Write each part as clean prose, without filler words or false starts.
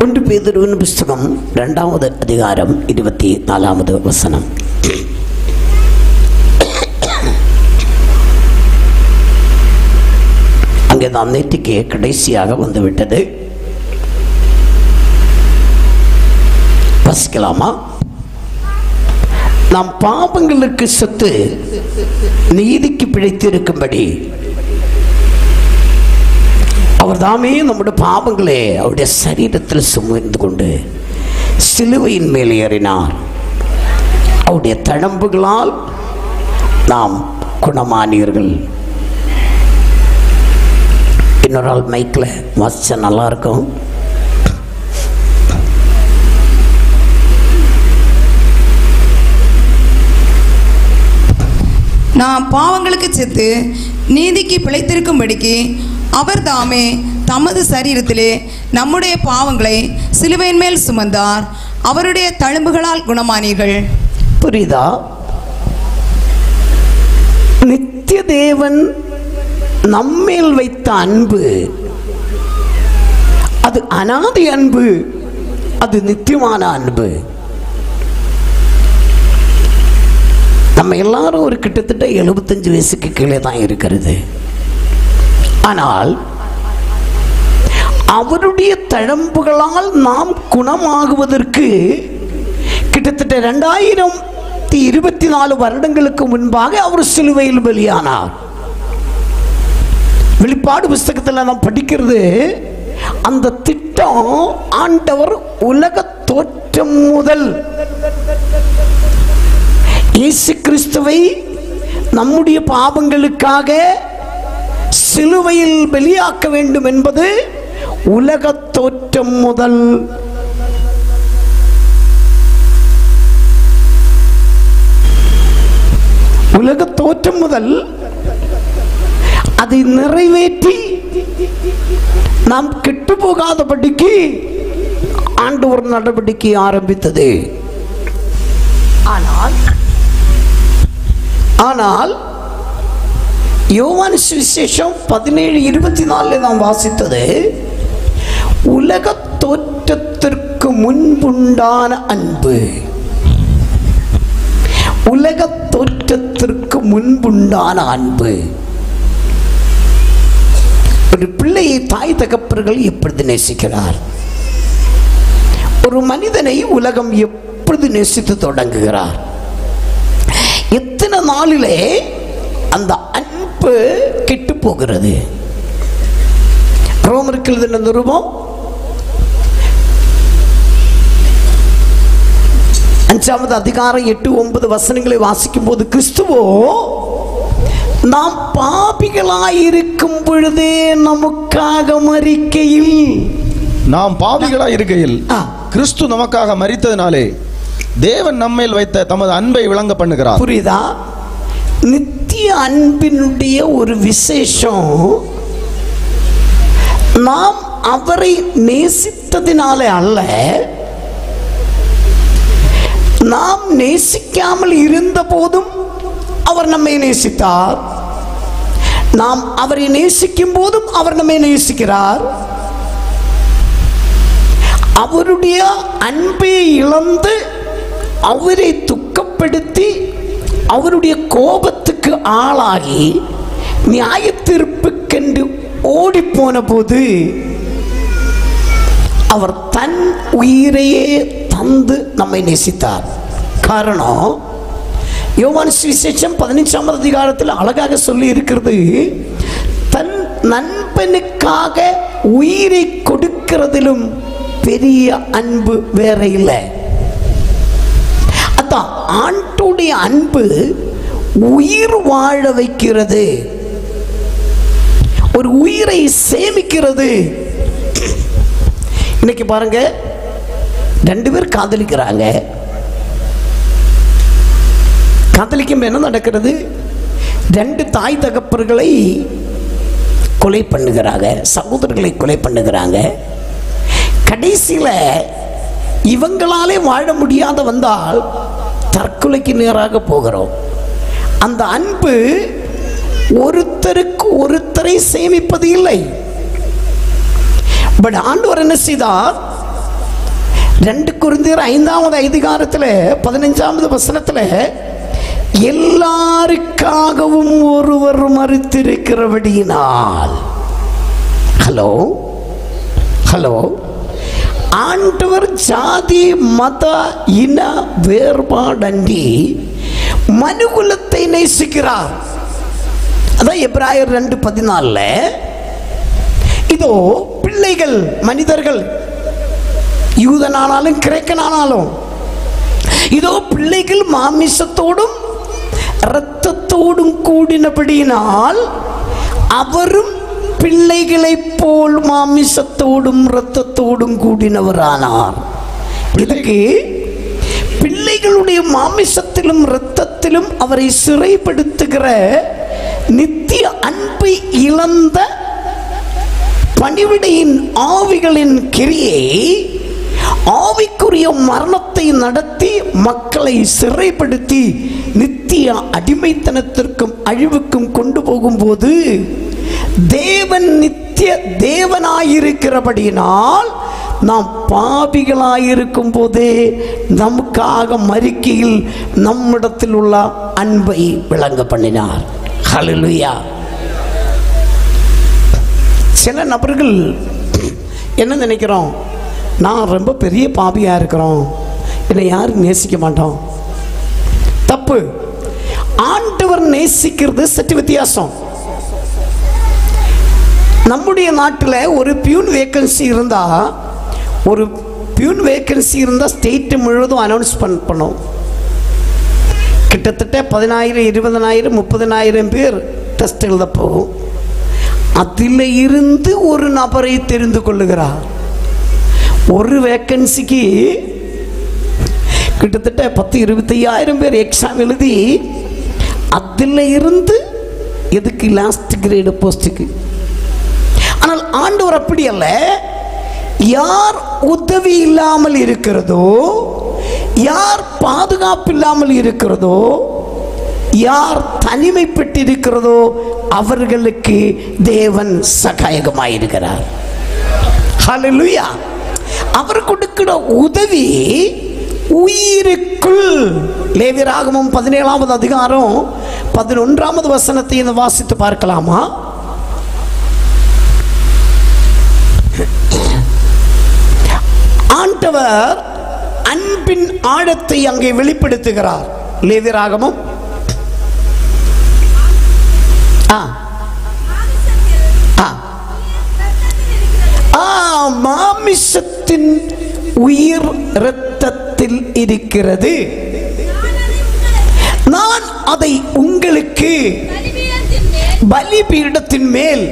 1 பேதுருவின் புஸ்தகம் 2வது அதிகாரம் 24வது வசனம். அங்கே தான் நேற்றுக்கு கடைசியாக வந்துவிட்டது. வாசிக்கலாமா? நாம் பாவங்களுக்கு செத்து நீதிக்கு பிழைத்திருக்கும்படி அவர் தாமே நம்முடைய பாவங்களே அவருடைய சரீரத்தில் சுமந்து கொண்டு சிலுவையின் மேல் ஏறினார். அவருடைய தழும்புகளால் நாம் குணமானீர்கள். இன்னொரு ஆள் மைக்கில் வாசிச்சா நல்லா இருக்கும். நாம் பாவங்களுக்கு செத்து நீதிக்கு பிழைத்திருக்கும்படிக்கு அவர் தாமே தமது சரீரத்திலே நம்முடைய பாவங்களை சிலுவையின் மேல் சுமந்தார். அவருடைய தழும்புகளால் குணமானீர்கள். புரியுதா? நித்திய தேவன் நம்மேல் வைத்த அன்பு அது அனாதி அன்பு, அது நித்தியமான அன்பு. நம்ம எல்லாரும் ஒரு கிட்டத்தட்ட 75 வயசுக்கு கீழே தான் இருக்கிறது. ஆனால் அவருடைய தழும்புகளால் நாம் குணமாகுவதற்கு கிட்டத்தட்ட 2024 வருடங்களுக்கு முன்பாக அவர் சிலுவையில் பலியானார். வெளிப்பாடு புஸ்தகத்தில் நாம் படிக்கிறது, அந்த திட்டம் ஆண்டவர் உலக தோற்றம் முதல் இயேசு கிறிஸ்துவை நம்முடைய பாவங்களுக்காக சிலுவையில் பலியாக்க வேண்டும் என்பது உலக தோற்றம் முதல் அதை நிறைவேற்றி நாம் கெட்டு போகாதபடிக்கு ஆண்டவர் நடவடிக்கை ஆரம்பித்தது. ஆனால் யோவான் சுவிசேஷம் 17:24 நாம் வாசித்தது, உலக தோற்றத்திற்கு முன்புண்டான அன்பு. உலக தோற்றத்திற்கு முன்புண்டான அன்பு. ஒரு பிள்ளையை தாய் தகப்பர்கள் எப்பொழுது நேசிக்கிறார்? ஒரு மனிதனை உலகம் எப்பொழுது நேசித்து தொடங்குகிறார்? எத்தனை நாளிலே அந்த அன்பு கெட்டு போகிறது? ரோமருக்கு எழுதின நிருபம் 5வது அதிகாரம் 8-9 வசனங்களை வாசிக்கும் போது, கிறிஸ்துவோ நாம் பாபிகளாயிருக்கும் பொழுதே நமக்காக மரிக்கையில், நாம் பாவிகளாயிருக்கையில் கிறிஸ்து நமக்காக மரித்ததினாலே தேவன் நம்மேல் வைத்த தமது அன்பை விளங்க பண்ணுகிறார். புரியுதா? நித்திய அன்பினுடைய ஒரு விசேஷம், நாம் அவரை நேசித்ததினாலே அல்ல, நாம் நேசிக்காமல் இருந்த போதும் அவர் நம்மை நேசித்தார். நாம் அவரை நேசிக்கும் போதும் அவர் நம்மை நேசிக்கிறார். அவருடைய அன்பை இழந்து அவரை துக்கப்படுத்தி அவருடைய கோபத்துக்கு ஆளாகி நியாய தீர்ப்புக்கென்று ஓடி போன போது அவர் தன் உயிரையே தந்து நம்மை நேசித்தார். காரணம், யோவான் சுவிசேஷம் 15வது அதிகாரத்தில் அழகாக சொல்லி இருக்கிறது, தன் நண்பனுக்காக உயிரை கொடுக்கிறதிலும் பெரிய அன்பு வேற இல்லை. அதான் ஆண்டோடைய அன்பு உயிர் வாழ வைக்கிறது, ஒரு உயிரை சேமிக்கிறது. இன்னைக்கு பாருங்க, 2 பேர் காதலிக்கிறாங்க. காதலிக்கும் என்ன நடக்கிறது? 2 தாய் தகப்பர்களை கொலை பண்ணுகிறாங்க, சகோதரர்களை கொலை பண்ணுகிறாங்க. கடைசியில் இவங்களாலே வாழ முடியாத வந்தால் தற்கொலைக்கு நேராக போகிறோம். அந்த அன்பு ஒருத்தருக்கு ஒருத்தரை சேமிப்பது இல்லை. பட் ஆண்டவர் என்ன செய்தார்? 2 கொரிந்தியர் 5வது அதிகாரத்தில் 15வது வசனத்தில் எல்லாருக்காகவும் ஒருவர் மரித்திருக்கிறபடியினால், ஹலோ ஹலோ, ஆண்டவர் ஜாதி மத இன வேறுபாடன்றி மனுகுலத்தை நேசிக்கிறார். அதான் எபிரேயர் 2:14. இதோ பிள்ளைகள், மனிதர்கள், யூதனானாலும் கிரேக்கனானாலும், இதோ பிள்ளைகள் மாமிசத்தோடும் இரத்தத்தோடும் கூடினபடியினால் அவரும் பிள்ளைகளைப் போல் மாமிசத்தோடும் இரத்தத்தோடும் கூடினவரானார். இதுக்கு பிள்ளைகளுடைய மாமிசத்திலும் இரத்தத்திலும் அவரை சிறைப்படுத்துகிற நித்திய அன்பை இழந்த பணிவிடையின் ஆவிகளின் கிரியை, ஆவிக்குரிய மரணத்தை நடத்தி மக்களை சிறைப்படுத்தி நித்திய அடிமைத்தனத்திற்கும் அழிவுக்கும் கொண்டு போகும்போது, தேவன் நித்திய தேவனாயிருக்கிறபடியினால் நாம் பாவிகளாயிருக்கும் போதே நமக்காக மரிக்கையில் நம்மிடத்தில் உள்ள அன்பை விளங்க பண்ணினார். ஹல்லேலூயா. சில நபர்கள் என்ன நினைக்கிறோம், நான் ரொம்ப பெரிய பாவியா இருக்கிறோம், என்னை யாரும் நேசிக்க மாட்டோம். தப்பு. ஆண்டவர் நேசிக்கிறது சற்று வித்தியாசம். நம்முடைய நாட்டில் ஒரு பியூன் வேக்கன்சி இருந்தால் ஸ்டேட் முழுவதும் அனௌன்ஸ் பண்ணோம். கிட்டத்தட்ட 10,000, 20,000, 30,000 பேர் டெஸ்ட் எழுத போகும். அதில் இருந்து ஒரு நபரை தெரிந்து கொள்ளுகிறார். ஒரு வேக்கன்சிக்கு கிட்டத்தட்ட 10-25,000 பேர் எக்ஸாம் எழுதி அதில் இருந்து எதுக்கு லாஸ்ட் கிரேடு போஸ்ட்டுக்கு. ஆனால் ஆண்டவர் அப்படி அல்ல. யார் உதவி இல்லாமல் இருக்கிறதோ, யார் பாதுகாப்பு இல்லாமல் இருக்கிறதோ, யார் தனிமைப்பட்டிருக்கிறதோ அவர்களுக்கு தேவன் சகாயகமாயிருக்கிறார். ஹல்லேலூயா. அவர் கொடுக்கிற உதவி உயிருக்குள். லேவியராகமம் 17வது அதிகாரம் 11வது வசனத்தை வாசித்து பார்க்கலாமா? ஆண்டவர் அன்பின் ஆழத்தை அங்கே வெளிப்படுத்துகிறார். லேவியராகமம் மாமிசத்தின் உயிர் இரத்தத்தில் இருக்கிறது. நான் அதை உங்களுக்கு பலிபீடத்தின் மேல்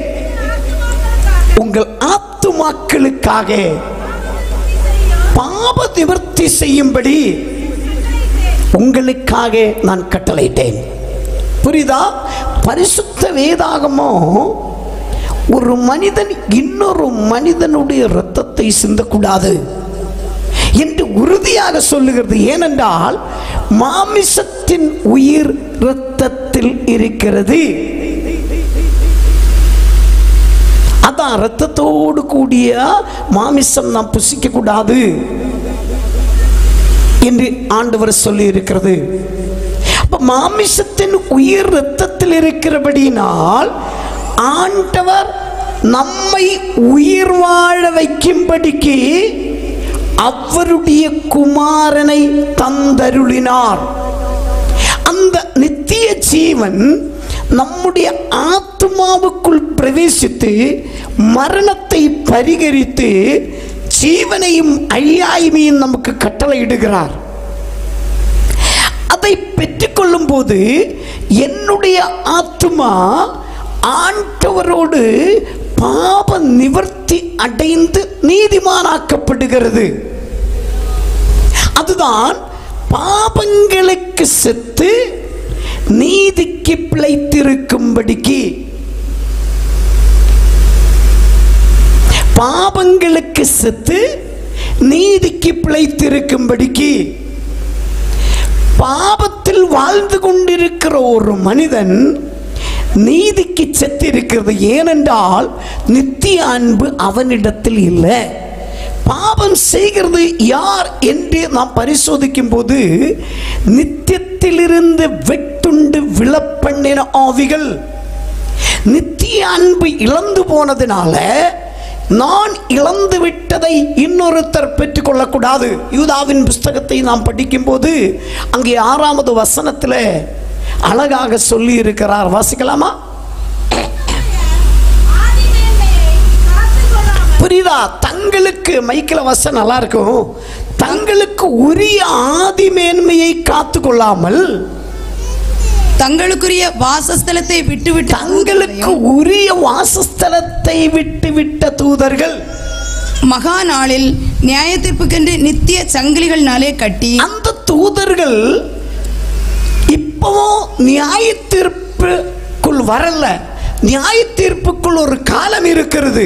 உங்கள் ஆத்துமாக்களுக்காக பாவ நிவர்த்தி செய்யும்படி உங்களுக்காக நான் கட்டளையிட்டேன். புரியுதா? பரிசுத்த வேதாகமோ ஒரு மனிதன் இன்னொரு மனிதனுடைய இரத்தத்தை சிந்தக்கூடாது என்று உறுதியாக சொல்லுகிறது. ஏனென்றால் மாமிசத்தின் உயிர் இரத்தத்தில் இருக்கிறது. அதான் இரத்தத்தோடு கூடிய மாமிசம் நாம் புசிக்க கூடாது என்று ஆண்டவர் சொல்லி இருக்கிறது. அப்ப மாமிசத்தின் உயிர் இரத்தத்தில் இருக்கிறபடியினால் ஆண்டவர் நம்மை உயிர் வாழ வைக்கும்படிக்கு அவருடைய குமாரனை தந்தருளினார். அந்த நித்திய ஜீவன் நம்முடைய ஆத்மாவுக்குள் பிரவேசித்து மரணத்தை பரிகரித்து ஜீவனையும் அழியாய்மையும் நமக்கு கட்டளையிடுகிறார். அதை பெற்றுக்கொள்ளும் போது என்னுடைய ஆத்மா ஆண்டவரோடு பாவ நிவர்த்தி அடைந்து நீதிமானாக்கப்படுகிறது. அதுதான் பாவங்களுக்கு செத்து நீதிக்கு பிழைத்திருக்கும்படிக்கு. பாவங்களுக்கு செத்து நீதிக்கு பிழைத்திருக்கும்படிக்கு. பாவத்தில் வாழ்ந்து கொண்டிருக்கிற ஒரு மனிதன் நீதிக்கு செத்து இருக்கிறது. ஏனென்றால் நித்திய அன்பு அவனிடத்தில் இல்லை. பாவம் செய்கிறது யார் என்று நாம் பரிசோதிக்கும் போது நித்தியத்திலிருந்து வெட்டுண்டு விழப்பண்ணின ஆவிகள், நித்திய அன்பு இழந்து போனதுனால நான் இழந்து விட்டதை இன்னொருத்தர் பெற்றுக்கொள்ளக்கூடாது. யூதாவின் புஸ்தகத்தை நாம் படிக்கும்போது அங்கே 6வது வசனத்தில் அழகாக சொல்லி இருக்கிறார். வாசிக்கலாமா? புரியுதா? தங்களுக்கு, மைக்கில் வசனம் நல்லா இருக்கும், தங்களுக்கு உரிய ஆதி மேன்மையை காத்து கொள்ளாமல் தங்களுக்குரிய வாசஸ்தலத்தை விட்டுவிட்டு, தங்களுக்கு உரிய வாசஸ்தலத்தை விட்டுவிட்ட தூதர்கள் மகா நாளில் நியாய தீர்ப்புக்கென்று நித்திய சங்கிலிகள்னாலே கட்டி, அந்த தூதர்கள் இப்பவும் நியாய தீர்ப்புக்குள் வரல. நியாய தீர்ப்புக்குள் ஒரு காலம் இருக்கிறது.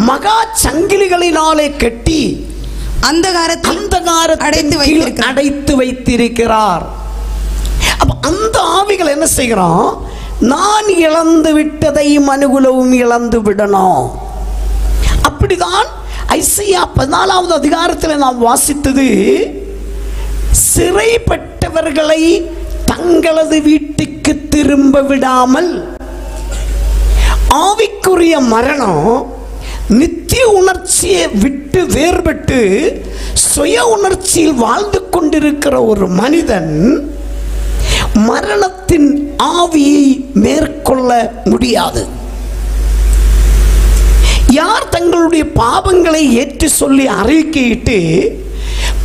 மகா சங்கிலிகளினாலே கட்டி அந்தகாரத்தில் அடைத்து வைத்திருக்கிறார். அப்ப அந்த ஆவிகள் என்ன செய்கிறோம்? நான் இழந்து விட்டதை மனுகுலவும் இழந்து விடணும். அப்படிதான் ஐசையா 14வது அதிகாரத்தில் நாம் வாசித்தது, சிறைப்பட்டவர்களை தங்களது வீட்டுக்கு திரும்ப விடாமல் ஆவிக்குரிய மரணம், நித்திய உணர்ச்சியை விட்டு வேறுபட்டு சுய உணர்ச்சியில் வாழ்ந்து கொண்டிருக்கிற ஒரு மனிதன் மரணத்தின் ஆவியை மேற்கொள்ள முடியாது. யார் தங்களுடைய பாவங்களை ஏற்று சொல்லி அறிக்கையிட்டு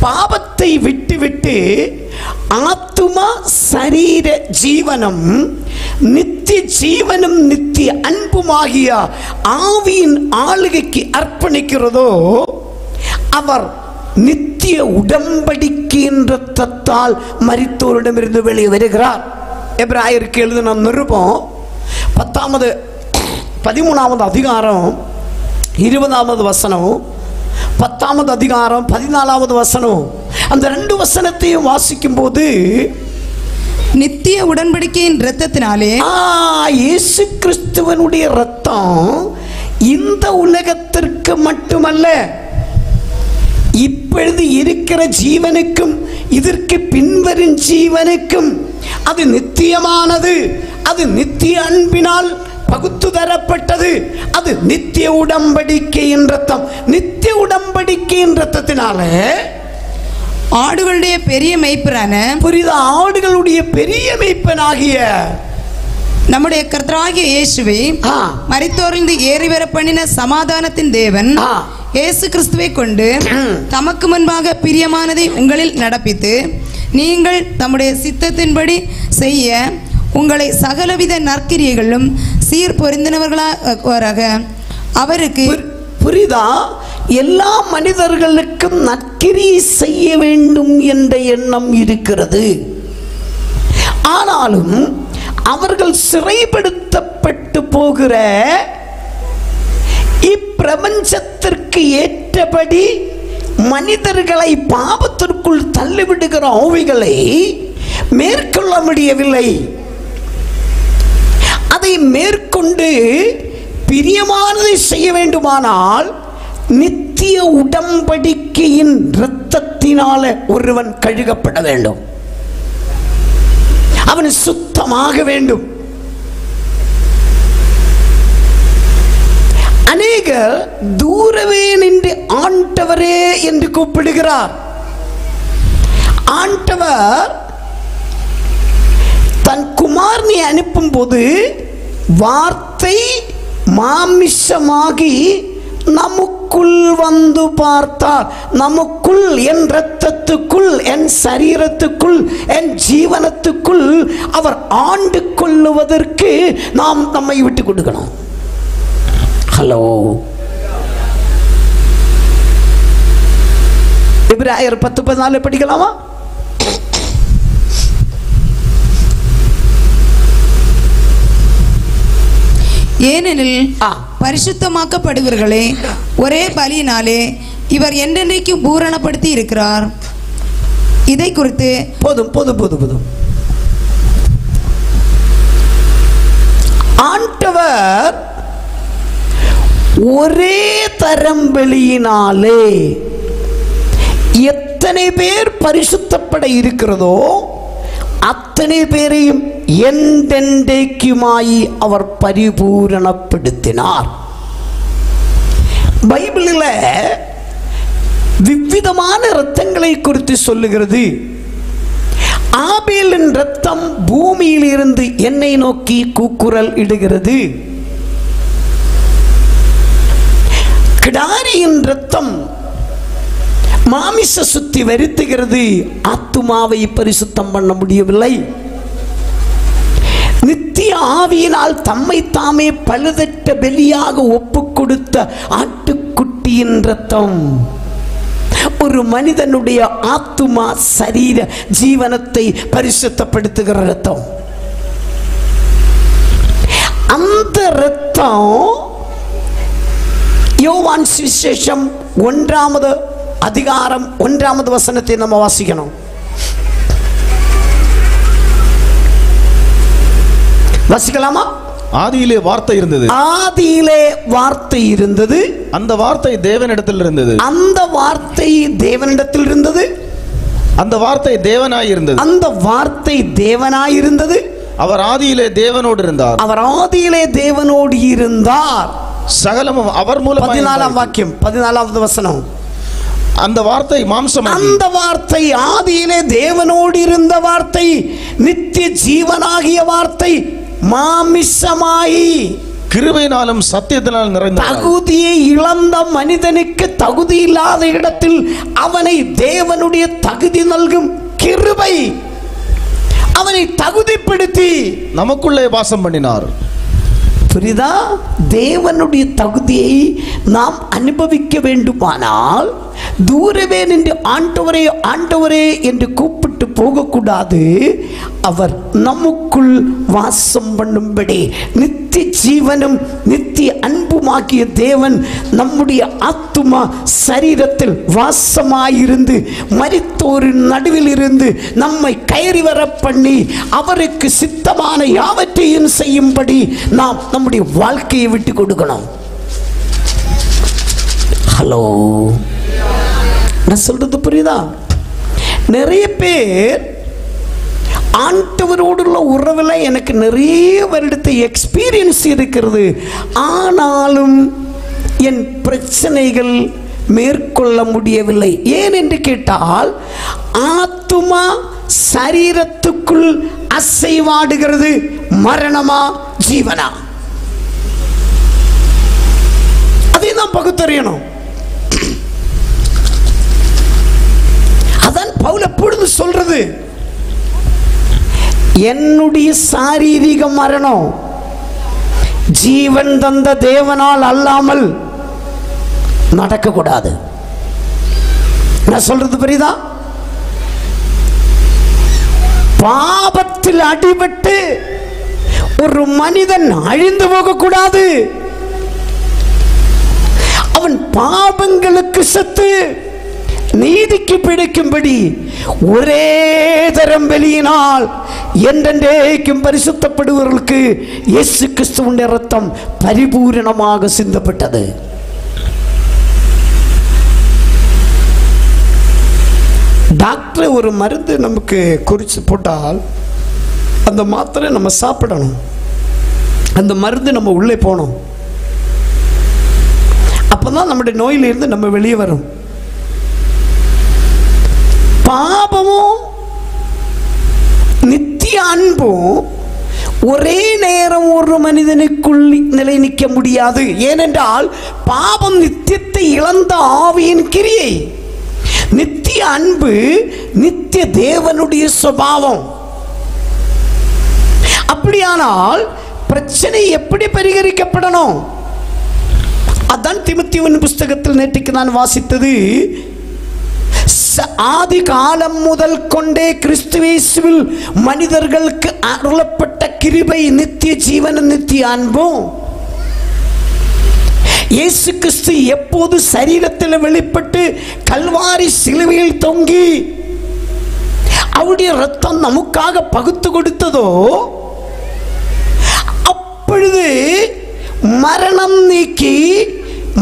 பாவத்தை விட்டுவிட்டு ஆத்துமா சரீர ஜீவனம் நித்திய ஜீவனும் நித்திய அன்புமாகிய ஆவியின் ஆளுகைக்கு அர்ப்பணிக்கிறதோ அவர் நித்திய உடன்படிக்கையின் இரத்தத்தால் மரித்தோரிடமிருந்து வெளியே வருகிறார். எபிரேயருக்கு எழுதின நிருபம் 13வது அதிகாரம் 20வது வசனம், 10வது அதிகாரம் 14வது வசனம், அந்த 2 வசனத்தையும் வாசிக்கும் போது நித்திய உடன்படிக்கையின் இரத்தத்தினாலே, இயேசு கிறிஸ்துவனுடைய இரத்தம் இந்த உலகத்திற்கு மட்டுமல்ல, இப்பொழுது இருக்கிற ஜீவனுக்கும் இதற்கு பின்வரும் ஜீவனுக்கும் அது நித்தியமானது. அது நித்திய அன்பினால் பகுத்து தரப்பட்டது. அது நித்திய உடன்படிக்கையின் இரத்தம். நித்திய உடன்படிக்கையின் இரத்தத்தினால ஆடுகளுடைய பெரிய மேய்ப்பரான, புரியுதா, ஆடுகளுடைய பெரிய மேய்ப்பனாகிய நம்முடைய கர்த்தராகிய இயேசுவை மரித்தோரிலிருந்து ஏறி வர பண்ணின சமாதானத்தின் தேவன் இயேசு கிறிஸ்துவை கொண்டு தமக்கு முன்பாக பிரியமானதை உங்களில் நடப்பித்து நீங்கள் தம்முடைய சித்தத்தின்படி செய்ய உங்களை சகலவித நற்கிரியைகளும் சீர் பொருந்தினவர்களாக அவருக்கு, புரியுதா, எல்லா மனிதர்களுக்கும் நற்கிரியை செய்ய வேண்டும் என்ற எண்ணம் இருக்கிறது. ஆனாலும் அவர்கள் சிறைப்படுத்தப்பட்டு போகிற இப்பிரபஞ்சத்திற்கு ஏற்றபடி மனிதர்களை பாவத்திற்குள் தள்ளிவிடுகிற ஆவிகளை மேற்கொள்ள முடியவில்லை. அதை மேற்கொண்டு பிரியமானதை செய்ய வேண்டுமானால் நித்திய உடன்படிக்கையின் இரத்தத்தினால ஒருவன் கழுகப்பட வேண்டும். அவன் சுத்தமாக வேண்டும். அநேகர் தூரவே நின்று ஆண்டவரே என்று கூப்பிடுகிறார். ஆண்டவர் தன் குமாரனை அனுப்பும் போது வார்த்தை மாமிசமாகி நமக்குள் வந்து பார்த்தார். நமக்குள், என் இரத்தத்துக்குள், என் சரீரத்துக்குள், என் ஜீவனத்துக்குள் அவர் ஆண்டு கொள்ளுவதற்கு நாம் நம்மை விட்டு கொடுக்கணும். ஹலோ, எபிரேயர் 10:14 படிக்கலாமா? ஏனெனில் பரிசுத்தமாக்கப்படுவர்களே ஒரே பலியினாலே இவர் என்றென்றைக்கு பூரணப்படுத்தி இருக்கிறார். இதை குறித்து போதும். ஆண்டவர் ஒரே தரம் வெளியினாலே எத்தனை பேர் பரிசுத்தப்பட இருக்கிறதோ அத்தனை பேரையும் என்றென்றைக்குமாய் அவர் பரிபூரணப்படுத்தினார். பைபிளில் விவிதமான இரத்தங்களை குறித்து சொல்லுகிறது. ஆபேலின் இரத்தம் பூமியில் இருந்து என்னை நோக்கி கூக்குரல் இடுகிறது. கிடாரியின் இரத்தம் மாமிச சுத்தி வருத்துகிறது, ஆத்துமாவை பரிசுத்தம் பண்ண முடியவில்லை. நித்திய ஆவியினால் தம்மை தாமே பழுதற்ற பலியாக ஒப்பு கொடுத்த ஆட்டுக்குட்டியின் இரத்தம் ஒரு மனிதனுடைய ஆத்துமா சரீர ஜீவனத்தை பரிசுத்தப்படுத்துகிற இரத்தம். அந்த இரத்தம் யோவான் சுவிசேஷம் 1வது அதிகாரம் 1வது வசனத்தை நம்ம வாசிக்கணும். வாசிக்கலாமா? ஆதியிலே வார்த்தை இருந்தது. ஆதியிலே வார்த்தை இருந்தது. அந்த வார்த்தை தேவனிடத்தில் இருந்தது. அந்த வார்த்தை தேவனிடத்தில் இருந்தது. அந்த வார்த்தை தேவனாய் இருந்தது. அந்த வார்த்தை தேவனாய் இருந்தது. அவர் ஆதியிலே தேவனோடு இருந்தார். அவர் ஆதியிலே தேவனோடு இருந்தார். சகலமும் அவர் மூலமாய். 14ஆம் வாக்கியம், 14வது வசனம். அந்த வார்த்தை மாம்சமாகி. அந்த வார்த்தை ஆதியிலே தேவனோடு இருந்த வார்த்தை, நித்திய ஜீவனாகிய வார்த்தை மாமிசமாயி கிருபையினாலும் சத்தியத்தினாலும் நிறைந்த. தகுதியை இழந்த மனிதனுக்கு தகுதி இல்லாத இடத்தில் அவனை தேவனுடைய தகுதி நல்கும் கிருபை அவனை தகுதிப்படுத்தி நமக்குள்ளே வாசம் பண்ணினார். புரியுதா? தேவனுடைய தகுதியை நாம் அனுபவிக்க வேண்டுமானால் தூரவே நின்று ஆண்டவரே ஆண்டவரே என்று கூப்பிட்டு போகக்கூடாது. அவர் நமக்குள் வாசம் பண்ணும்படி நித்திய ஜீவனும் நித்திய அன்புமாகிய தேவன் நம்முடைய ஆத்துமா சரீரத்தில் வாசமாயிருந்து மரித்தோரின் நடுவில் இருந்து நம்மை கயறி வர பண்ணி அவருக்கு சித்தமான யாவற்றையும் செய்யும்படி நாம் நம்முடைய வாழ்க்கையை விட்டு கொடுக்கணும். ஹலோ, நான் சொல்றது புரியுதா? நிறைய பேர் ஆண்டவரோடுள்ள உறவில் எனக்கு நிறைய வருடத்தை எக்ஸ்பீரியன்ஸ் இருக்கிறது, ஆனாலும் என் பிரச்சனைகள் மேற்கொள்ள முடியவில்லை. ஏன் என்று கேட்டால் ஆத்துமா சரீரத்துக்குள் அசைவாடுகிறது. மரணமா ஜீவனா, அதை தான் பகுத்தறியணும். அதான் பவுல் எப்பொழுது சொல்றது, என்னுடைய சாரீரிக மரணம் ஜீவன் தந்த தேவனால் அல்லாமல் நடக்கக்கூடாது. நான் சொல்றது புரியுதா? பாபத்தில் அடிபட்டு ஒரு மனிதன் அழிந்து போகக்கூடாது. அவன் பாவங்களுக்கு செத்து நீதிக்கு பிடிக்கும்படி ஒரே தரம் வெளியினால் என்றென்றைக்கும் பரிசுத்தப்படுவர்களுக்கு இயேசு கிறிஸ்துவின் இரத்தம் பரிபூரணமாக சிந்தப்பட்டது. டாக்டர் ஒரு மருந்து நமக்கு குறித்து போட்டால் அந்த மாத்திரை நம்ம சாப்பிடணும், அந்த மருந்து நம்ம உள்ளே போகணும். அப்பதான் நம்முடைய நோயிலிருந்து நம்ம வெளியே வரும். பாபமும் நித்திய அன்பும் ஒரே நேரம் ஒரு மனிதனுக்குள் நிலை நிற்க முடியாது. ஏனென்றால் பாபம் நித்தியத்தை இழந்த ஆவியின் கிரியை, நித்திய அன்பு நித்திய தேவனுடைய சுபாவம். அப்படியானால் பிரச்சனை எப்படி பரிகரிக்கப்படணும்? அதான் தீமோத்தேயுவின் புஸ்தகத்தில் நேற்றுக்கு நான் வாசித்தது. ஆதி காலம் முதல் கொண்டே கிறிஸ்துவேசுவில் மனிதர்களுக்கு அருளப்பட்ட கிருபை நித்திய ஜீவனும் நித்திய அன்பும் இயேசு கிறிஸ்து எப்போது சரீரத்தில் வெளிப்பட்டு கல்வாரி சிலுவையில் தொங்கி அவருடைய இரத்தம் நமக்காக பகுத்து கொடுத்ததோ அப்பொழுது மரணம் நீக்கி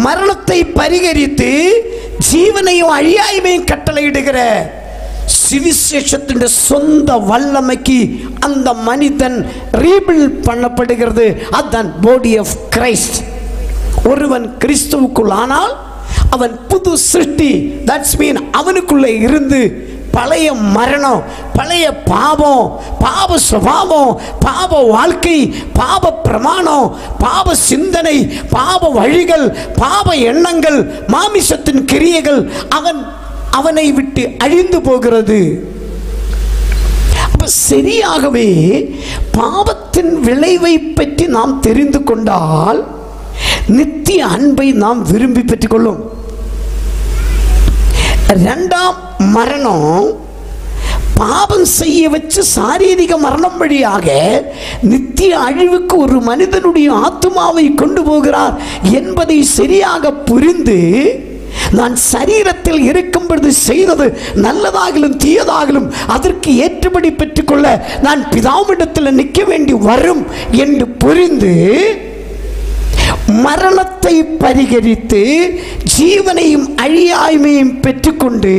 மரணத்தை பரிகரித்து ஜீவனையும் அழியாய்மையும் கட்டளையிடுகிற சுவிசேஷத்தின் சொந்த வல்லமைக்கு அந்த மனிதன் ரீபில்ட் பண்ணப்படுகிறது. அதுதான் பாடி ஆஃப் கிரைஸ்ட். ஒருவன் கிறிஸ்துவுக்குள் ஆனால் அவன் புது சிருஷ்டி. தட்ஸ் மீன் அவனுக்குள்ளே இருந்து பழைய மரணம், பழைய பாவம், பாவ சுபாவம், பாவ வாழ்க்கை, பாவ பிரமாணம், பாவ சிந்தனை, பாவ வழிகள், பாவ எண்ணங்கள், மாமிசத்தின் கிரியைகள் அவனை விட்டு அழிந்து போகிறது. அப்ப சரியாகவே பாவத்தின் விளைவை பற்றி நாம் தெரிந்து கொண்டால் நித்திய அன்பை நாம் விரும்பி பெற்றுக்கொள்ளும். இரண்டாம் மரணம் பாவம் செய்ய வச்சு சாரீரிக மரணம் வழியாக நித்திய அழிவுக்கு ஒரு மனிதனுடைய ஆத்துமாவை கொண்டு போகிறார் என்பதை சரியாக புரிந்து நான் சரீரத்தில் இருக்கும் பொழுது செய்தது நல்லதாகலும் தீயதாகலும் அதற்கு ஏற்றபடி பெற்றுக்கொள்ள நான் பிதாவிடத்தில் நிற்க வேண்டி வரும் என்று புரிந்து மரணத்தை பரிகரித்து ஜீவனையும் அழியாய்மையும் பெற்றுக்கொண்டு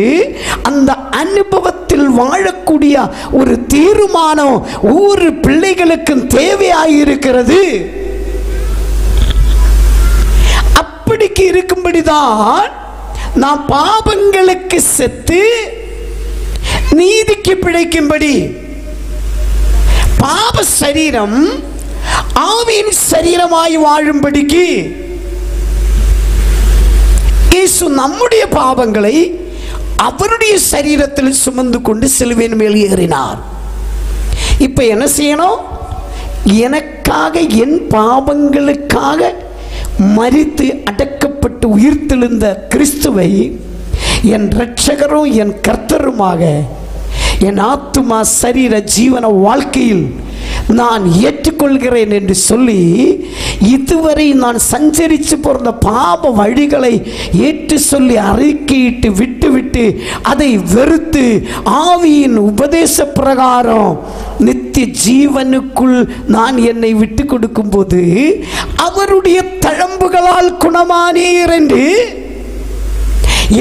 அந்த அனுபவத்தில் வாழக்கூடிய ஒரு தீர்மானம் ஒவ்வொரு பிள்ளைகளுக்கும் தேவையாயிருக்கிறது. அப்படிக்கு இருக்கும்படிதான் நாம் பாவங்களுக்கு செத்து நீதிக்கு பிழைக்கும்படி பாவ சரீரம் ஆவியின் சரீரமாய் வாழும்படிக்கு இயேசு நம்முடைய பாவங்களை அவருடைய சரீரத்தில் சுமந்து கொண்டு சிலுவையின் மேல் ஏறினார். இப்ப என்ன செய்யணும்? எனக்காக என் பாவங்களுக்காக மரித்து அடக்கப்பட்டு உயிர்த்தெழுந்த கிறிஸ்துவை என் இரட்சகரும் என் கர்த்தருமாக என் ஆத்துமா சரீர ஜீவன வாழ்க்கையில் நான் ஏற்றுக்கொள்கிறேன் என்று சொல்லி இதுவரை நான் சஞ்சரித்து போகிற பாவ வழிகளை ஏற்று சொல்லி அறிக்கையிட்டு விட்டுவிட்டு அதை வெறுத்து ஆவியின் உபதேச பிரகாரம் நித்திய ஜீவனுக்குள் நான் என்னை விட்டு கொடுக்கும் போது அவருடைய தழம்புகளால் குணமானீர் என்று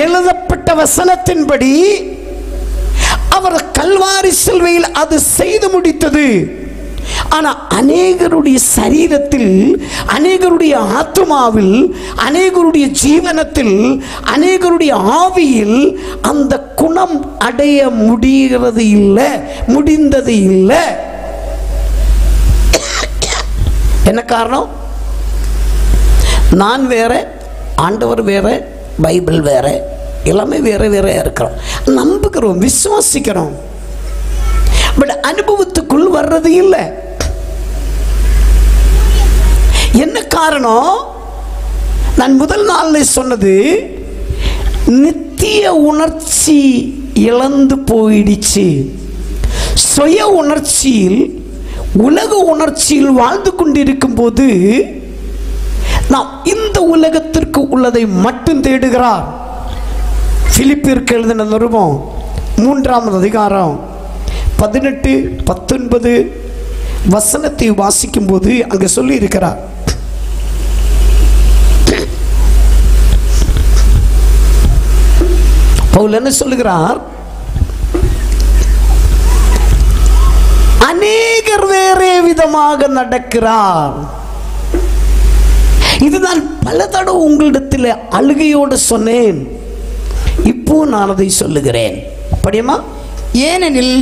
எழுதப்பட்ட வசனத்தின்படி அவர் கல்வாரி சிலுவையில் அது செய்து முடித்தது. ஆனால் அநேகருடைய சரீரத்தில், அநேகருடைய ஆத்துமாவில், அநேகருடைய ஜீவனத்தில், அநேகருடைய ஆவியில் அந்த குணம் அடைய முடிகிறது இல்லை, முடிந்தது இல்லை. என்ன காரணம்? நான் வேற, ஆண்டவர் வேற, பைபிள் வேற, எல்லாமே வேற வேற இருக்கிறோம். நம்புகிறோம், விசுவாசிக்கிறோம், பட் அனுபவத்துக்குள் வர்றது இல்லை. என்ன காரணம்? நான் முதல் நாளில் சொன்னது, நித்திய உணர்ச்சி இழந்து போயிடுச்சு. சுய உணர்ச்சியில், உலக உணர்ச்சியில் வாழ்ந்து கொண்டிருக்கும் போது நாம் இந்த உலகத்திற்கு உள்ளதை மட்டும் தேடுகிறார். பிலிப்பியருக்கு எழுதின நிருபம் 3ஆம் அதிகாரம் 18, 19 வசனத்தை வாசிக்கும் போது அங்கு சொல்லி இருக்கிறார், பவுல் என்ன சொல்லுகிறார்? அநேகர் வேறே விதமாக நடக்கிறார். இதுதான் பல தடவை உங்களிடத்தில் அழுகையோடு சொன்னேன், இப்போ நான் அதை சொல்லுகிறேன். அப்படியுமா? ஏனெனில்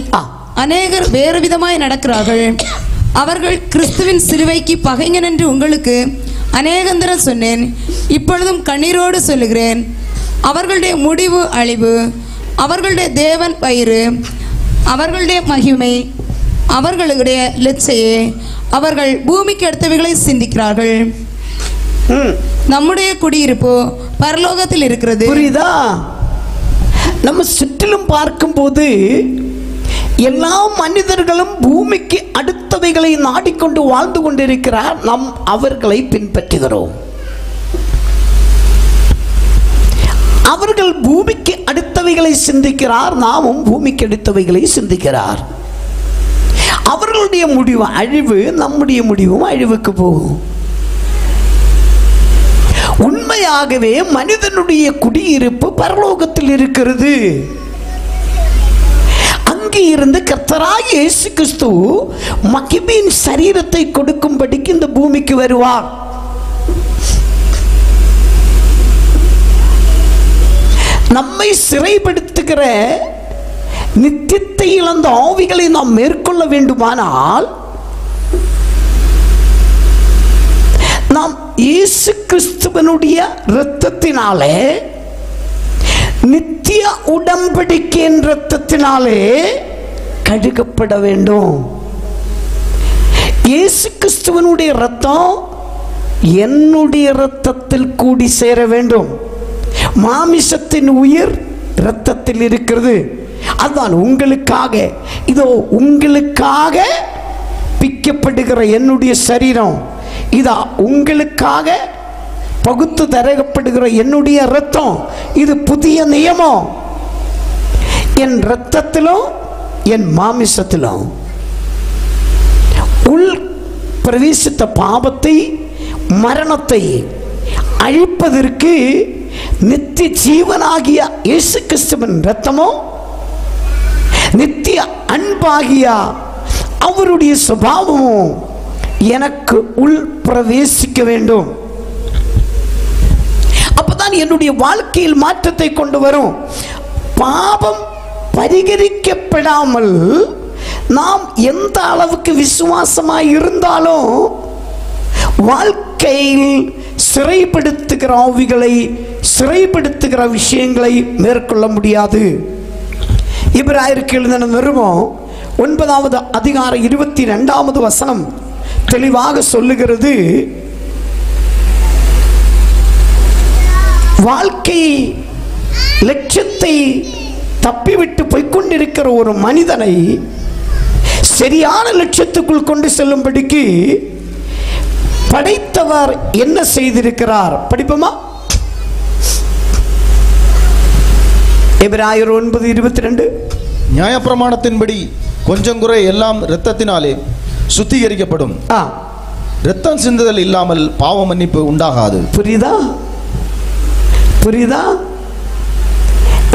அநேகர் வேறு விதமாய் நடக்கிறார்கள். அவர்கள் கிறிஸ்துவின் சிலுவைக்கு பகைஞன் என்று உங்களுக்கு அநேகந்தரம் சொன்னேன். இப்பொழுதும் கண்ணீரோடு சொல்லுகிறேன், அவர்களுடைய முடிவு அழிவு, அவர்களுடைய தேவன் வயிறு, அவர்களுடைய மகிமை, அவர்களுடைய லட்சையே. அவர்கள் பூமிக்கு அடுத்தவைகளை சிந்திக்கிறார்கள். நம்முடைய குடியிருப்பு பரலோகத்தில் இருக்கிறது. புரியுதா? நம்ம சுற்றிலும் பார்க்கும்போது எல்லா மனிதர்களும் பூமிக்கு அடுத்தவைகளை நாடிக்கொண்டு வாழ்ந்து கொண்டிருக்கிறார். நாம் அவர்களை பின்பற்றுகிறோம். அவர்கள் பூமிக்கு அடுத்தவைகளை சிந்திக்கிறார், நாமும் பூமிக்கு அடுத்தவைகளை சிந்திக்கிறார். அவர்களுடைய முடிவு அழிவு, நம்முடைய முடிவும் அழிவுக்கு போகும். உண்மையாகவே மனிதனுடைய குடியிருப்பு பரலோகத்தில் இருக்கிறது. அங்கே இருந்து கர்த்தராகிய இயேசு கிறிஸ்து மகிமையின் சரீரத்தை கொடுக்கும்படிக்கு இந்த பூமிக்கு வருவார். நம்மை சிறைப்படுத்துகிற நித்தியத்தை இழந்த ஆவிகளை நாம் மேற்கொள்ள வேண்டுமானால் நாம் இயேசு கிறிஸ்துவனுடைய இரத்தத்தினாலே, நித்திய உடன்படிக்கையின் இரத்தத்தினாலே கழுகப்பட வேண்டும். இயேசு கிறிஸ்துவனுடைய இரத்தம் என்னுடைய இரத்தத்தில் கூடி சேர வேண்டும். மாமிசத்தின் உயிர் இரத்தத்தில் இருக்கிறது. அதுதான் உங்களுக்காக, இதோ உங்களுக்காக பிக்கப்படுகிற என்னுடைய சரீரம், இதா உங்களுக்காக பகுத்து தரப்படுகிற என்னுடைய இரத்தம். இது புதிய நியமம். என் இரத்தத்திலும் என் மாமிசத்திலும் உள் பிரவேசித்த பாவத்தை, மரணத்தை அழிப்பதற்கு நித்திய ஜீவனாகிய இயேசு கிறிஸ்துவின் இரத்தமும், நித்திய அன்பாகிய அவருடைய சுபாவமும் எனக்கு உள் பிரவேசிக்க வேண்டும். அப்பதான் என்னுடைய வாழ்க்கையில் மாற்றத்தை கொண்டு வரும். பாவம் பரிகரிக்கப்படாமல் நாம் எந்த அளவுக்கு விசுவாசமாய் இருந்தாலும் வாழ்க்கையில் சிறைப்படுத்துகிற ஆவிகளை, சிறைப்படுத்துகிற விஷயங்களை மேற்கொள்ள முடியாது. எபிரேயருக்கு எழுதின நிருபம் 9வது அதிகாரம் 22வது வசனம் தெளிவாக சொல்லுகிறது, வாழ்க்கை லட்சியத்தை தப்பிவிட்டு போய்கொண்டிருக்கிற ஒரு மனிதனை சரியான லட்சியத்துக்குள் கொண்டு செல்லும்படிக்கு படைத்தவர் என்ன செய்திருக்கிறார்? படிப்போமா? எபிரேயர் 9:22. நியாயப்பிரமாணத்தின்படி கொஞ்சம் குறை எல்லாம் இரத்தத்தினாலே சுத்திகரிக்கப்படும். இரத்தம் சிந்துதல் இல்லாமல் பாவ மன்னிப்பு உண்டாகாது. புரியுதா? புரியுதா?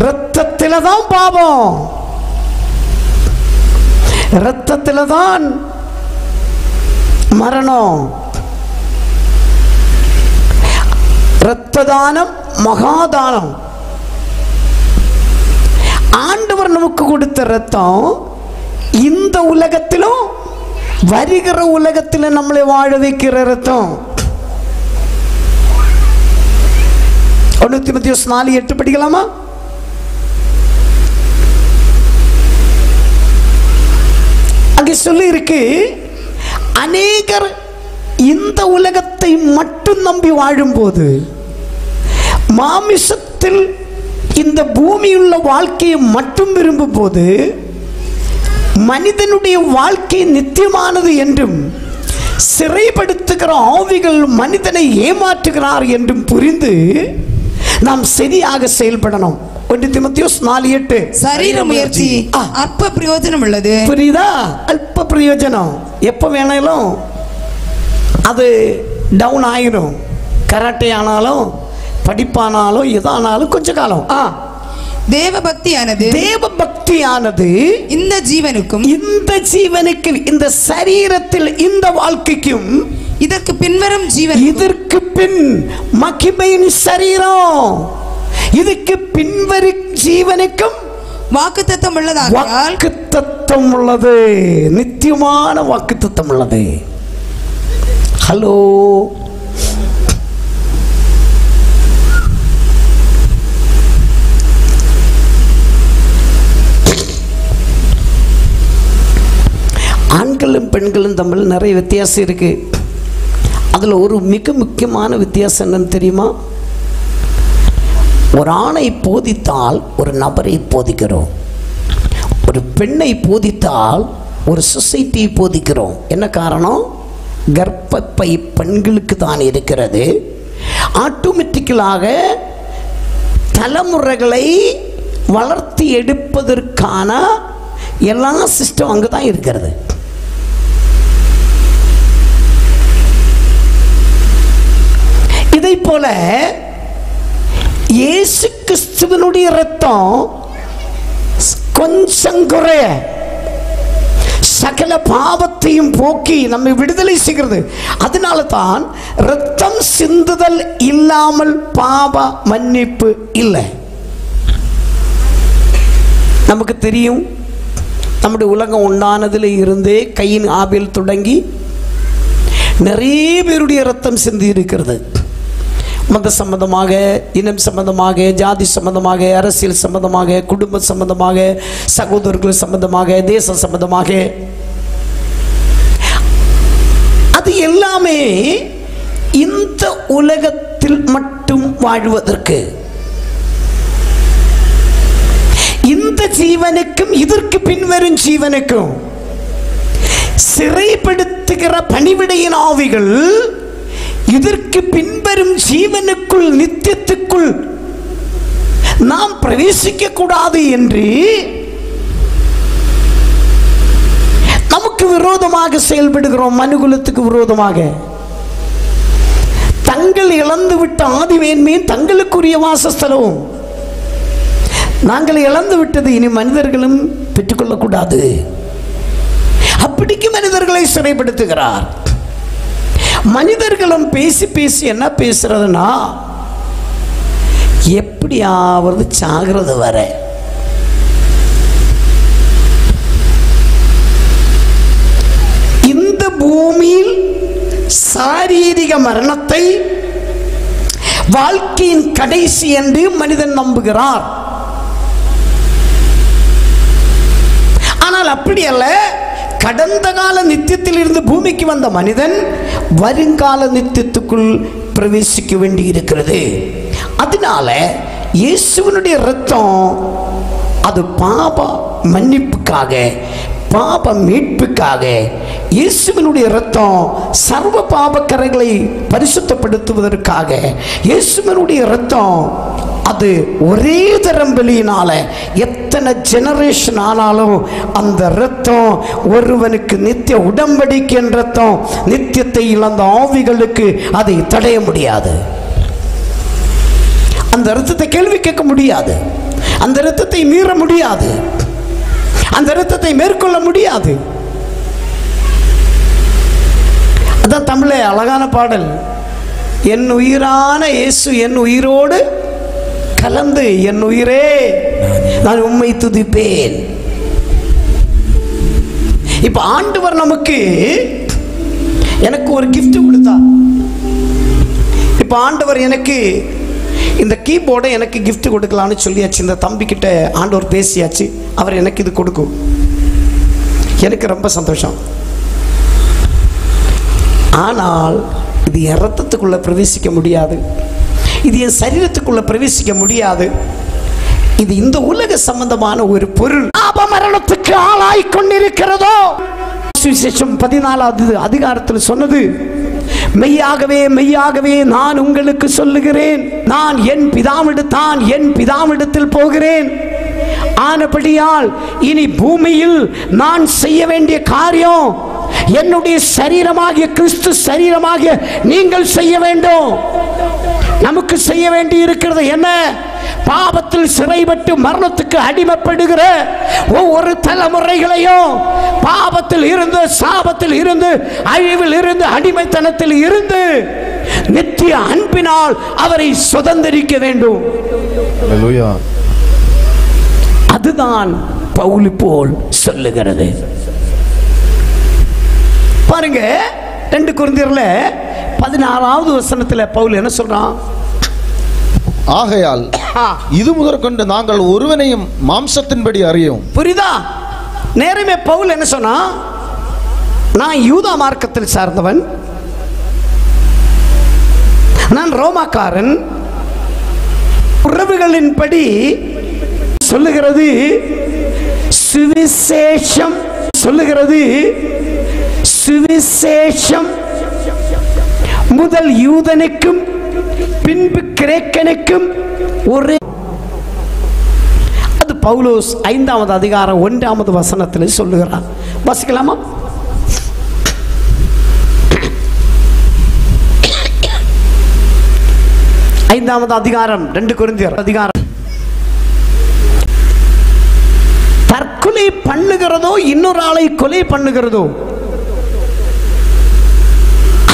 இரத்தத்தில தான் பாவம், இரத்தத்தில தான் மரணம். இரத்த தானம் மகாதானம். ஆண்டவர் நமக்கு கொடுத்த இரத்தம் இந்த உலகத்திலும் வருகிற உலகத்தில் நம்மளை வாழ வைக்கிற இரத்தம். 1 தீமோத்தேயு 4:8 படிக்கலாமா? அங்கே சொல்லி இருக்கு, அநேகர் இந்த உலகத்தை மட்டும் நம்பி வாழும்போது, மாமிசத்தில் இந்த பூமியுள்ள வாழ்க்கையை மட்டும் விரும்பும் போது, மனிதனுடைய வாழ்க்கை நித்தியமானது என்றும் சிறைப்படுத்துகிற ஆவிகள் மனிதனை ஏமாற்றுகிறார் என்றும் புரிந்து நாம் சரியாக செயல்படணும். 1 தீமோத்தேயு 4:8. சரீர முயற்சி அற்ப பிரயோஜனம் உள்ளது. புரியுதா? அல்ப பிரயோஜனம். எப்போ வேணாலும் அது டவுன் ஆயிரும். கராட்டே ஆனாலும், படிப்பானாலும், எதானாலும் கொஞ்ச காலம். தேவ பக்தியானது, தேவ பக்தியானது இந்த ஜீவனுக்கும், இந்த ஜீவனுக்கு, இந்த சரீரத்தில் இந்த வாழ்க்கைக்கும், இதற்கு பின்வரும் ஜீவன், இதற்கு பின் மகிமையின் சரீரம், இதுக்கு பின்வரும் ஜீவனுக்கும் வாக்குத்தத்தம் உள்ளதால், வாக்குத்தத்தம் உள்ளது, நித்தியமான வாக்குத்தத்தம் உள்ளது. ஹலோ, ஆண்களும் பெண்களும் தமிழ் நிறைய வித்தியாசம் இருக்கு. அதில் ஒரு மிக முக்கியமான வித்தியாசம் என்னன்னு தெரியுமா? ஒரு ஆணை போதித்தால் ஒரு நபரை போதிக்கிறோம், ஒரு பெண்ணை போதித்தால் ஒரு சொசைட்டியை போதிக்கிறோம். என்ன காரணம்? கர்ப்பப்பை பெண்களுக்கு தான் இருக்கிறது. ஆட்டோமேட்டிக்கலாக தலைமுறைகளை வளர்த்தி எடுப்பதற்கான எல்லா சிஸ்டம் அங்கே தான் இருக்கிறது. இதை இதை போல இயேசு கிறிஸ்துவனுடைய இரத்தம் கொஞ்சம் குறைய சகல பாவத்தையும் போக்கி நம்மை விடுதலை செய்கிறது. அதனால தான் இரத்தம் சிந்துதல் இல்லாமல் பாவ மன்னிப்பு இல்லை. நமக்கு தெரியும், நம்முடைய உலகம் உண்டானதில் இருந்தே கையின் ஆபேல் தொடங்கி நிறைய பேருடைய இரத்தம் சிந்தி இருக்கிறது. மத சம்பந்தமாக, இனம் சம்பந்தமாக, ஜாதி சம்பந்தமாக, அரசியல் சம்பந்தமாக, குடும்ப சம்பந்தமாக, சகோதரர்கள் சம்பந்தமாக, தேச சம்பந்தமாக, அது எல்லாமே இந்த உலகத்தில் மட்டும் வாழ்வதற்கு, இந்த ஜீவனுக்கும் இதற்கு பின்வரும் ஜீவனுக்கும் சிறைப்படுத்துகிற பணிவிடையின் ஆவிகள் இதற்கு பின்வரும் ஜீவனுக்குள், நித்தியத்துக்குள் நாம் பிரவேசிக்க கூடாது என்று நமக்கு விரோதமாக செயல்படுகிறோம். மனுகுலத்துக்கு விரோதமாக தங்கள் இழந்துவிட்ட ஆதிமேன்மையும் தங்களுக்குரிய வாசஸ்தலமும் நாங்கள் இழந்து விட்டது இனி மனிதர்களும் பெற்றுக்கொள்ளக்கூடாது. அப்படிக்கு மனிதர்களை சிறைப்படுத்துகிறார். மனிதர்களும் பேசி பேசி என்ன பேசுறதுன்னா, எப்படியாவது சாகிறது வர இந்த பூமியில் சாரீரிக மரணத்தை வாழ்க்கையின் கடைசி என்று மனிதன் நம்புகிறார். ஆனால் அப்படி அல்ல. கடந்த கால நித்தியத்தில் இருந்து பூமிக்கு வந்த மனிதன் வருங்கால நித்தியத்துக்குள் பிரவேசிக்க வேண்டி இருக்கிறது. அதனால இயேசுவினுடைய இரத்தம் அது பாப மன்னிப்புக்காக, பாப மீட்புக்காக. இயேசுவினுடைய இரத்தம் சர்வ பாபக்கரைகளை பரிசுத்தப்படுத்துவதற்காக. இயேசுவினுடைய இரத்தம் அது ஒரே தரம் வெளியினால எத்தனை ஜெனரேஷன் ஆனாலும் அந்த இரத்தம் ஒருவனுக்கு நித்திய உடன்படிக்கை ரத்தம். நித்தியத்தை இழந்த ஆவிகளுக்கு அதை தடைய முடியாது. அந்த இரத்தத்தை கேள்வி கேட்க முடியாது. அந்த இரத்தத்தை மீற முடியாது. அந்த இரத்தத்தை மேற்கொள்ள முடியாது. அதான் தமிழே அழகான பாடல், என் உயிரான இயேசு என் உயிரோடு கலந்து என் உயிரே நான் உம்மை துதிப்பேன். இப்ப ஆண்டவர் நமக்கு எனக்கு ஒரு gift கொடுத்தா. இப்ப ஆண்டவர் எனக்கு இந்த கீபோர்டை எனக்கு gift கொடுக்கலான்னு சொல்லியாச்சு. இந்த தம்பி கிட்ட ஆண்டவர் பேசியாச்சு. அவர் எனக்கு இது கொடுக்கும். எனக்கு ரொம்ப சந்தோஷம். ஆனால் இது என் ரத்தத்துக்குள்ள பிரவேசிக்க முடியாது. இது என் சரீரத்துக்குள்ள பிரவேசிக்க முடியாது. இது இந்த உலக சம்பந்தமான ஒரு பொருள். மரணத்துக்கு ஆளாய் கொண்டிருக்கிறதோ. சுவிசேஷம் 14வது அதிகாரத்தில் சொன்னது, மெய்யாகவே மெய்யாகவே நான் உங்களுக்கு சொல்லுகிறேன், நான் என் பிதாவிடத்தில் போகிறேன். ஆனபடியால் இனி பூமியில் நான் செய்ய வேண்டிய காரியம் என்னுடைய சரீரமாகிய கிறிஸ்து சரீரமாகிய நீங்கள் செய்ய வேண்டும். நமக்கு செய்ய வேண்டி இருக்கிறது என்ன? பாவத்தில் சிறைப்பட்டு மரணத்துக்கு அடிமைப்படுகிற ஒவ்வொரு தலைமுறைகளையும், பாவத்தில் இருந்து, சாபத்தில் இருந்து, அழிவில் இருந்து, அடிமைத்தனத்தில் இருந்து நித்திய அன்பினால் அவரை சுதந்திரிக்க வேண்டும். அதுதான் பவுல் போல் சொல்லுகிறது. பாருங்க, 2 கொரிந்தியர்ல 16வது வசனத்துல பவுல் என்ன சொல்றான்? ஆகையால் இது முதற்கொண்டு நாங்கள் ஒருவனையும் மாம்சத்தின்படி அறியோம். புரியுதா? நேரமே பவுல் என்ன சொன்னா, நான் யூதா மார்க்கத்தில் சார்ந்தவன், நான் ரோமாக்காரன். உறவுகளின்படி சொல்லுகிறது சுவிசேஷம், சொல்லுகிறது சுவிசேஷம் முதல் யூதனுக்கும் பின்பு கிரேக்கனுக்கும் ஒரு. அது பவுலோஸ் 5வது அதிகாரம் 1வது வசனத்தில் சொல்லுகிறார். வாசிக்கலாமா? 5வது அதிகாரம் 2 கொரிந்தியர் அதிகாரம். தற்கொலை பண்ணுகிறதோ இன்னொரு ஆளை கொலை பண்ணுகிறதோ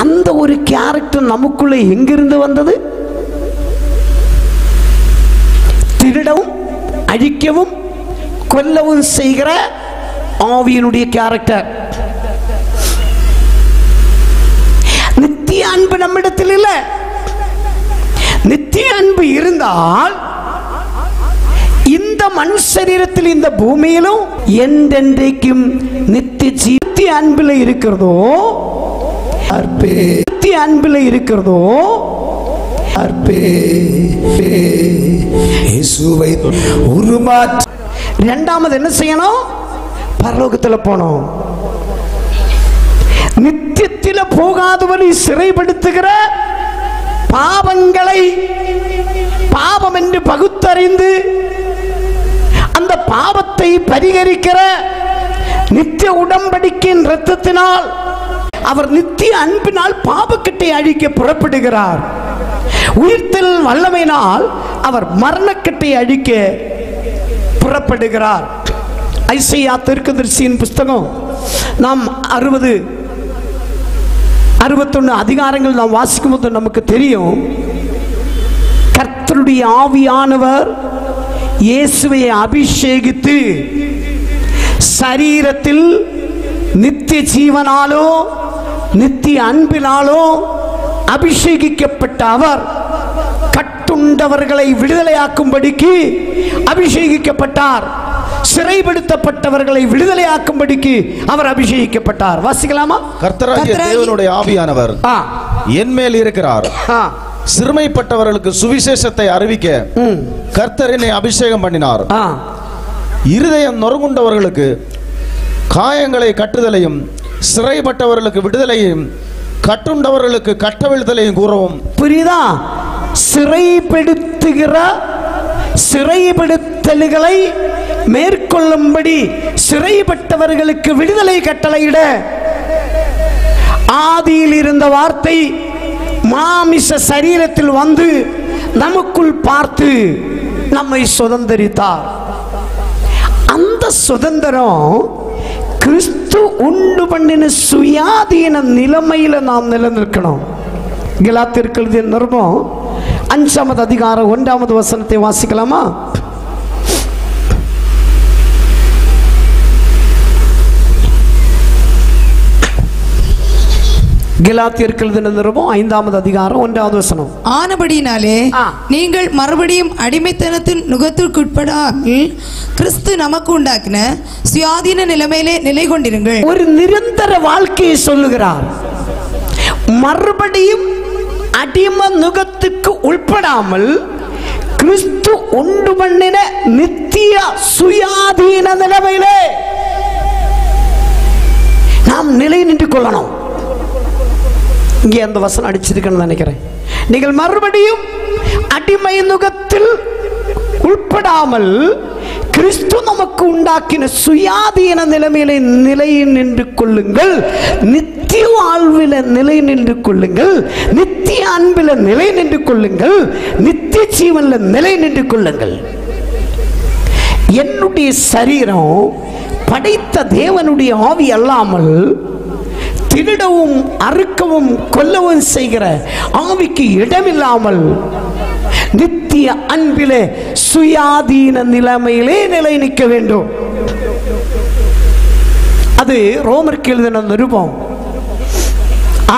அந்த ஒரு கேரக்டர் நமக்குள்ளே எங்கிருந்து வந்தது? திருடவும் அழிக்கவும் கொல்லவும் செய்கிற ஆவியினுடைய கேரக்டர். நித்திய அன்பு நம்மிடத்தில் இல்லை. நித்திய அன்பு இருந்தால் இந்த மண் சரீரத்தில் இந்த பூமியிலும் என்றென்றைக்கும் நித்திய அன்பில் இருக்கிறதோ நித்திய அன்பில் இருக்கிறதோ இரண்டாவது என்ன செய்யணும்? பரலோகத்தில் போனோம். நித்தியத்தில் போகாதவரை சிறைப்படுத்துகிற பாவங்களை பாவம் என்று பகுத்தறிந்து அந்த பாவத்தை பரிகரிக்கிற நித்திய உடன்படிக்கையின் இரத்தத்தினால் அவர் நித்திய அன்பினால் பாவக்கட்டை அழிக்க புறப்படுகிறார். உயிர்த்தல் வல்லமையினால் அவர் மரணக்கட்டை அழிக்க புறப்படுகிறார். ஐசையா தீர்க்கதரிசியின் புஸ்தகம் நாம் 60-61 அதிகாரங்கள் நாம் வாசிக்கும் போது நமக்கு தெரியும், கர்த்தருடைய ஆவியானவர் இயேசுவை அபிஷேகித்து சரீரத்தில் நித்திய ஜீவனாலோ நித்திய அன்பினாலோ அபிஷேகிக்கப்பட்ட அவர் கட்டுண்டவர்களை விடுதலையாக்கும்படிக்கு அபிஷேகிக்கப்பட்டார். சிறைப்படுத்தப்பட்டவர்களை விடுதலையாக்கும்படிக்கு அவர் அபிஷேகிக்கப்பட்டார். வாசிக்கலாமா? கர்த்தராகிய தேவனுடைய ஆவியானவர் என் மேல் இருக்கிறார். சிறுமைப்பட்டவர்களுக்கு சுவிசேஷத்தை அறிவிக்க கர்த்தர் என்னை அபிஷேகம் பண்ணினார். இருதயம் நொறுங்குண்டவர்களுக்கு காயங்களை கட்டுதலையும் சிறைப்பட்டவர்களுக்கு விடுதலையும் கட்டுண்டவர்களுக்கு கட்டவிழ்தலையும் கூறவும். புரியுதா? சிறைப்படுத்தல்களை மேற்கொள்ளும்படி சிறைப்பட்டவர்களுக்கு விடுதலை கட்டளையிட ஆதியில் இருந்த வார்த்தை மாமிச சரீரத்தில் வந்து நமக்குள் பார்த்து நம்மை சுதந்தரித்தார். அந்த சுதந்திரம் கிறிஸ்து உண்டு பண்ணின சுயாதீன நிலைமையில நாம் நிலைநிற்கணும். கலாத்தியருக்கு எழுதிய நிருபம் 5வது அதிகாரம் 1வது வசனத்தை வாசிக்கலாமா? கலாத்தியருக்கு எழுதின நிருபம் 5வது அதிகாரம் 1வது வசனம். ஆனபடியினாலே நீங்கள் மறுபடியும் அடிமைத்தனத்தின் நுகத்திற்குட்படாமல் கிறிஸ்து நமக்கு உண்டாக்கின சுயாதீன நிலைமையிலே நிலை கொண்டிருங்கள். ஒரு நிரந்தர வாழ்க்கையை சொல்லுகிறார். மறுபடியும் அடிமை நுகத்துக்கு உட்படாமல் கிறிஸ்து உண்டு பண்ணின நித்திய சுயாதீன நிலைமையிலே நாம் நிலை நின்று கொள்ளணும். இங்கே அந்த வசனம் அடிச்சிருக்கேன்னு நினைக்கிறேன். நீங்கள் மறுபடியும் அடிமை நுகத்தில் உட்படாமல் கிறிஸ்து நமக்கு உண்டாக்கின சுயாதீன நிலைமையிலே நிலை நின்று கொள்ளுங்கள். நித்திய வாழ்வில நிலை நின்று கொள்ளுங்கள். நித்திய அன்பில நிலை நின்று கொள்ளுங்கள். நித்திய ஜீவன்ல நிலை நின்று கொள்ளுங்கள். என்னுடைய சரீரம் படைத்த தேவனுடைய ஆவி அல்லாமல் திருடவும் அறுக்கவும் கொல்லவும் செய்கிற ஆவிக்கு இடமில்லாமல் நித்திய அன்பிலே சுயாதீன நிலைமையிலே நிலை நிற்க வேண்டும். அது ரோமருக்கு எழுதின நிருபம்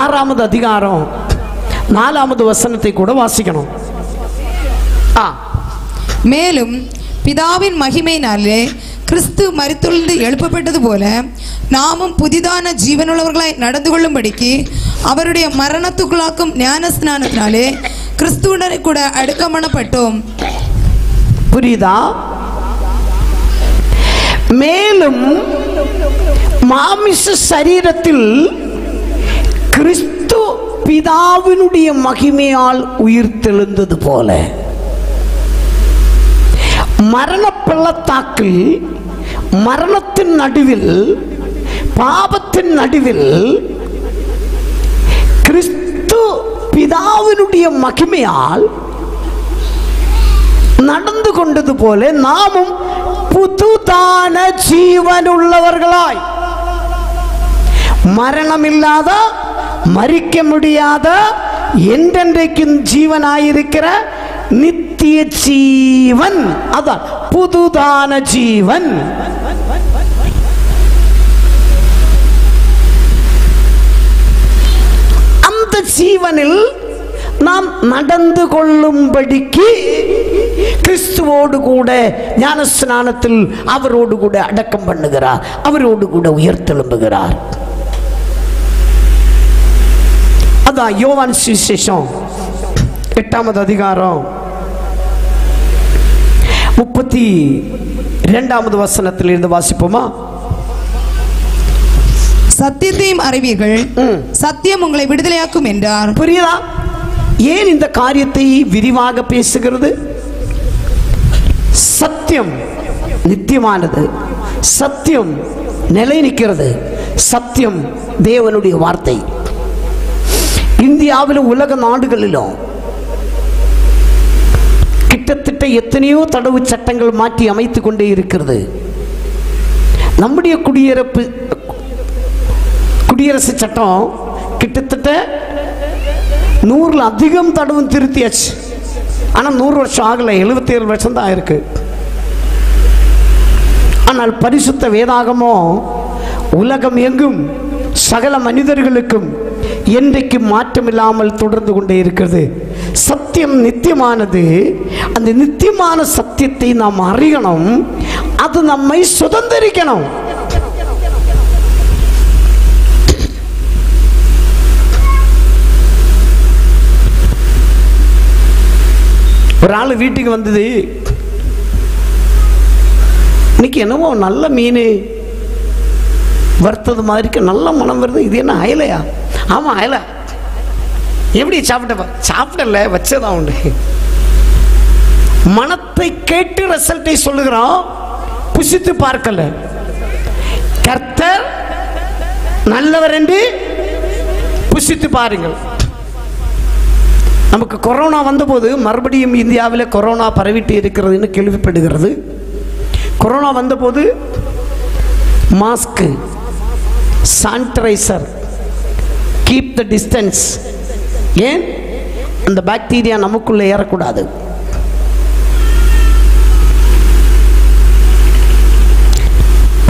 6வது அதிகாரம் 4வது வசனத்தை கூட வாசிக்கணும். மேலும் பிதாவின் மகிமையினாலே கிறிஸ்து மரித்தெழுந்து எழுப்பப்பட்டது போல நாமும் புதிதான ஜீவனுள்ளவர்களாய் நடந்து கொள்ளும்படிக்கு அவருடைய மரணத்துக்குள்ளாக்கும் ஞான ஸ்நானத்தினாலே கிறிஸ்துவுடனே கூட அடக்கம் பண்ணப்பட்டோம். புரியுதா? மேலும் மாமிச சரீரத்தில் கிறிஸ்து பிதாவினுடைய மகிமையால் உயிர்த்தெழுந்தது போல மரண பள்ளத்தாக்கில் மரணத்தின் நடுவில் பாவத்தின் நடுவில் கிறிஸ்து பிதாவினுடைய மகிமையால் நடந்து கொண்டது போல நாமும் புதுதான ஜீவனுள்ளவர்களாய், மரணமில்லாத, மரிக்க முடியாத, என்றென்றைக்கும் ஜீவனாயிருக்கிற நித்திய ஜீவன், அதான் புதுதான ஜீவன். அந்த ஜீவனில் நாம் நடந்து கொள்ளும்படிக்கு கிறிஸ்துவோடு கூட ஞானஸ்நானத்தில் அவரோடு கூட அடக்கம் பண்ணுகிறார், அவரோடு கூட உயர்த்தெழும்புகிறார். அதான் யோவான் சுவிசேஷம் 8ஆம் அதிகாரம் 32ஆம் வசனத்தில் இருந்து வாசிப்போமா? சத்தியத்தையும் அறிவீர்கள், சத்தியம் உங்களை விடுதலையாக்கும் என்றார். புரியுதா? ஏன் இந்த காரியத்தை விரிவாக பேசுகிறது? சத்தியம் நித்தியமானது, சத்தியம் நிலை நிற்கிறது, சத்தியம் தேவனுடைய வார்த்தை. இந்தியாவிலும் உலக நாடுகளிலும் கிட்டத்தட்ட எத்தனையோ தடவு சட்டங்கள் மாற்றி அமைத்து கொண்டே இருக்கிறது. நம்முடைய குடியரசு சட்டம் கிட்டத்தட்ட 100 அதிகம் தடவும் திருத்தியாச்சு. ஆனால் 100 வருஷம் ஆகலை, 77 வருஷம் தான் இருக்கு. ஆனால் பரிசுத்த வேதாகமோ உலகம் எங்கும் சகல மனிதர்களுக்கும் என்றைக்கு மாற்றமில்லாமல் தொடர்ந்து கொண்டே இருக்கிறது. சத்தியம் நித்தியமானது. அந்த நித்தியமான சத்தியத்தை நாம் அறியணும், அது நம்மை சுதந்திரிக்கணும். ஒரு ஆள் வீட்டுக்கு வந்தது, இன்னைக்கு என்னவோ நல்ல மீன் வறுத்தது மாதிரி நல்ல மனம் வருது, இது என்ன அயலையா? ஆமாம் அயலை. எப்படி சாப்பிடல, வச்சதான் உண்டு. மனத்தை கேட்டு ரிசல்ட்டை சொல்லுகிறோம், புசித்து பார்க்கல. கர்த்தர் நல்லவர் என்று புசித்து பாருங்கள். நமக்கு கொரோனா வந்தபோது மறுபடியும் இந்தியாவில் கொரோனா பரவிட்டு இருக்கிறதுன்னு கேள்விப்படுகிறது. கொரோனா வந்தபோது mask, sanitiser, keep the distance. ஏன்? அந்த பாக்டீரியா நமக்குள்ளே ஏறக்கூடாது.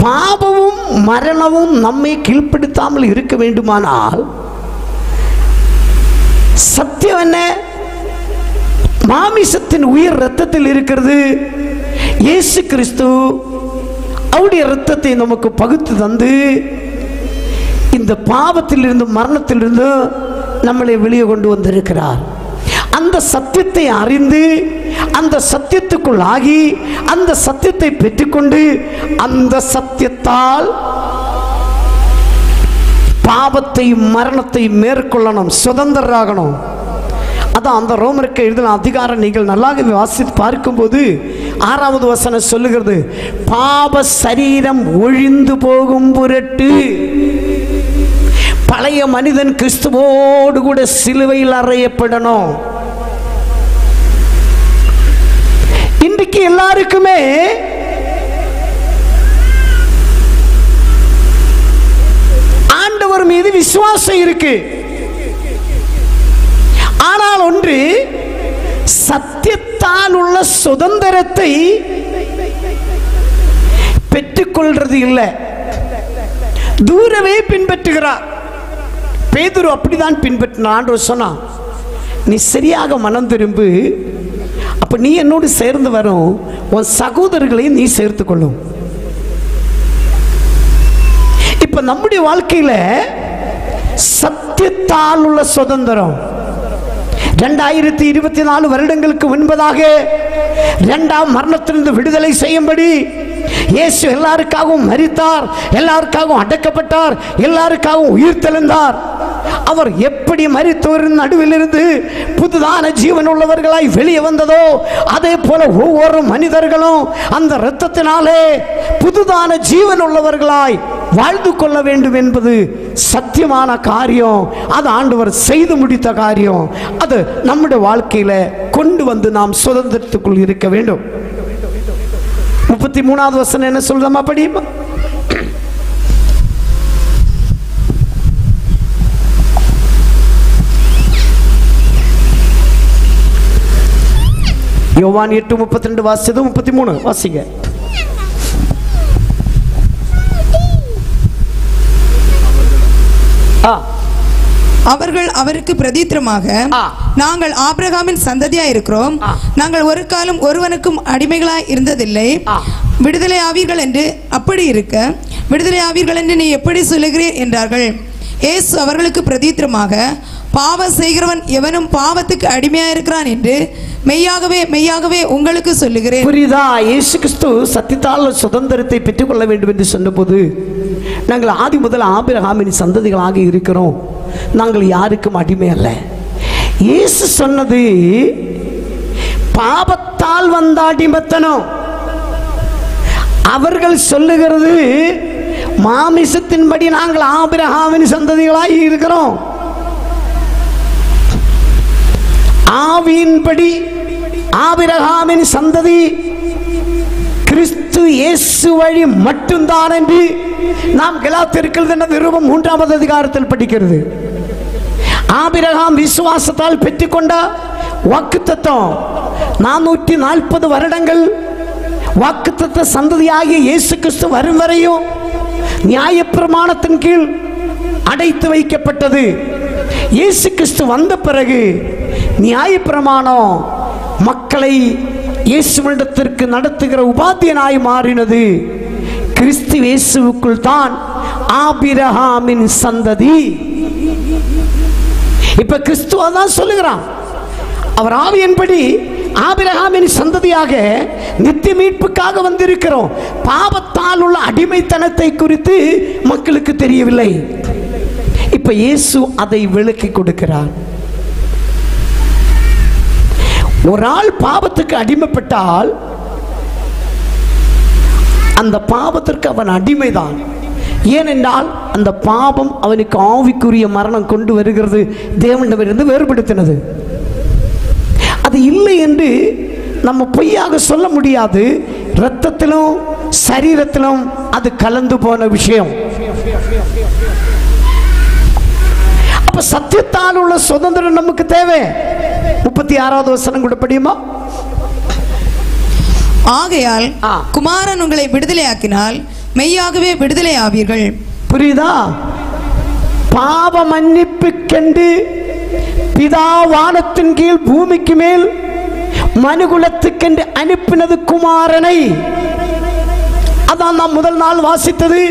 பாவமும் மரணமும் நம்மை கீழ்ப்படுத்தாமல் இருக்க வேண்டுமானால் சத்தியம் என்ன? மாமிசத்தின் உயிர் இரத்தத்தில் இருக்கிறது. இயேசு கிறிஸ்து அவருடைய இரத்தத்தை நமக்கு பகுத்து தந்து இந்த பாவத்திலிருந்து மரணத்திலிருந்து நம்மளை வெளியே கொண்டு வந்திருக்கிறார். அந்த சத்தியத்தை அறிந்து அந்த சத்தியத்துக்குள் ஆகி அந்த சத்தியத்தை பெற்றுக்கொண்டு அந்த சத்தியத்தால் பாவத்தை மரணத்தை மேற்கொள்ளணும், சுதந்திரராகணும். அதான் அந்த ரோமருக்கு எழுதின அதிகாரம் நீங்கள் நல்லாக வாசித்து பார்க்கும்போது 6வது வசனம் சொல்லுகிறது, பாவ சரீரம் ஒழிந்து போகும் பொருட்டு பழைய மனிதன் கிறிஸ்துவோடு கூட சிலுவையில் அறையப்படணும். இன்றைக்கு எல்லாருக்குமே ஆண்டவர் மீது விசுவாசம் இருக்கு. ஆனால் ஒன்று, சத்தியத்தால் உள்ள சுதந்திரத்தை பெற்றுக்கொள்றது இல்லை, தூரமே பின்பற்றுகிறார். பேதுரு அப்படிதான் பின்பற்றினான். ஆண்டவர் சொன்னான், நீ சரியாக மனம் திரும்பு, அப்ப நீ என்னோடு சேர்ந்து வரும், உன் சகோதரர்களையும் நீ சேர்த்து கொள்ளும். இப்ப நம்முடைய வாழ்க்கையில சத்தியத்தால் உள்ள சுதந்திரம் 2024 வருடங்களுக்கு முன்பதாக 2ஆம் மரணத்திலிருந்து விடுதலை செய்யும்படி இயேசு எல்லாருக்காகவும் மரித்தார், எல்லாருக்காகவும் அடக்கப்பட்டார், எல்லாருக்காகவும் உயிர் தெழுந்தார். அவர் எப்படி மரித்தோரின் நடுவில் இருந்து புதுதான ஜீவன் உள்ளவர்களாய் வெளியே வந்ததோ அதே போல ஒவ்வொரு மனிதர்களும் அந்த இரத்தத்தினாலே புதுதான ஜீவன் உள்ளவர்களாய் வாழ்ந்து கொள்ள வேண்டும் என்பது சத்தியமான காரியம். அது ஆண்டவர் செய்து முடித்த காரியம். அது நம்முடைய வாழ்க்கையில கொண்டு வந்து நாம் சுதந்திரத்துக்குள் இருக்க வேண்டும். 33வது வசனம் என்ன சொல்றமா படியுமா? யோவான் 8:32 வாசிச்சது 33 வாசிங்க. அவர்கள் அவருக்கு பிரதித்திரமாக, நாங்கள் ஆபிரகாமின் சந்ததியா இருக்கிறோம், நாங்கள் ஒரு காலம் ஒருவனுக்கும் அடிமைகளாய் இருந்ததில்லை, விடுதலை ஆவீர்கள் என்று அப்படி இருக்க விடுதலை ஆவீர்கள் என்று நீ எப்படி சொல்லுகிறீர் என்றார்கள். இயேசு அவர்களுக்கு பிரதித்திரமாக, பாவம் செய்கிறவன் எவனும் பாவத்துக்கு அடிமையா இருக்கிறான் என்று மெய்யாகவே மெய்யாகவே உங்களுக்கு சொல்லுகிறேன். புரியுதா? இயேசு கிறிஸ்து சத்தியத்தால் சுதந்திரத்தை பெற்றுக்கொள்ள வேண்டும் என்று சொன்னபோது, நாங்கள் ஆதி முதல் ஆபிரகாமின் சந்ததிகளாக இருக்கிறோம், நாங்கள் யாருக்கும் அடிமை அல்ல. இயேசு சொன்னது பாவத்தால் வந்த அடிமைத்தனம். அவர்கள் சொல்லுகிறது மாமிசத்தின்படி நாங்கள் ஆபிரகாமின் சந்ததிகளாக இருக்கிறோம். ஆவியின்படி ஆபிரகாமின் சந்ததி கிறிஸ்து இயேசு வழி மட்டும்தான் என்று நாம் கலாத்தியர்கள் நிருபம் 3வது அதிகாரத்தில் படிக்கிறது. ஆபிரகாம் விசுவாசத்தால் பெற்றுக்கொண்ட வாக்குத்தத்தம் 440 வருடங்கள் வாக்குத்தத்த சந்ததியாகிய இயேசு கிறிஸ்து வரும் வரையும் நியாயப்பிரமாணத்தின் கீழ் அடைத்து வைக்கப்பட்டது. இயேசு கிறிஸ்து வந்த பிறகு நியாயப்பிரமாணம் மக்களை இயேசுவிடத்திற்கு நடத்துகிற உபாத்தியனாய் மாறினது. கிறிஸ்து இயேசுவுக்குள் தான் ஆபிரகாமின் சந்ததி. இப்ப கிறிஸ்துவ தான் சொல்லுகிறான், அவர் ஆவியின்படி ஆபிரகாமின் சந்ததியாக நித்திய மீட்புக்காக வந்திருக்கிறோம். பாவத்தால் உள்ள அடிமைத்தனத்தை குறித்து மக்களுக்கு தெரியவில்லை. இப்ப இயேசு அதை விளக்கி கொடுக்கிறார். ஒரு ஆள் பாவத்துக்கு அடிமைப்பட்டால் அந்த பாவத்திற்கு அவன் அடிமைதான். ஏனென்றால் அந்த பாவம் அவனுக்கு ஆவிக்குரிய மரணம் கொண்டு வருகிறது, தேவனிடமிருந்து வேறுபடுத்தினது. அது இல்லை என்று நம்ம பொய்யாக சொல்ல முடியாது. இரத்தத்திலும் சரீரத்திலும் அது கலந்து போன விஷயம். அப்ப சத்தியத்தால் உள்ள சுதந்திரம் நமக்கு தேவை. 36வது வசனம் கூட படியுமா? ஆகையால் குமாரன் உங்களை விடுதலையாக்கினால் மெய்யாகவே விடுதலை ஆவீர்கள். புரியுதா? பாவ மன்னிப்புக்கென்று பிதா வானத்தின் கீழ் பூமிக்கு மேல் மனுகுலத்துக்கென்று அனுப்பினது குமாரனை. அதான் நாம் முதல் நாள் வாசித்தது.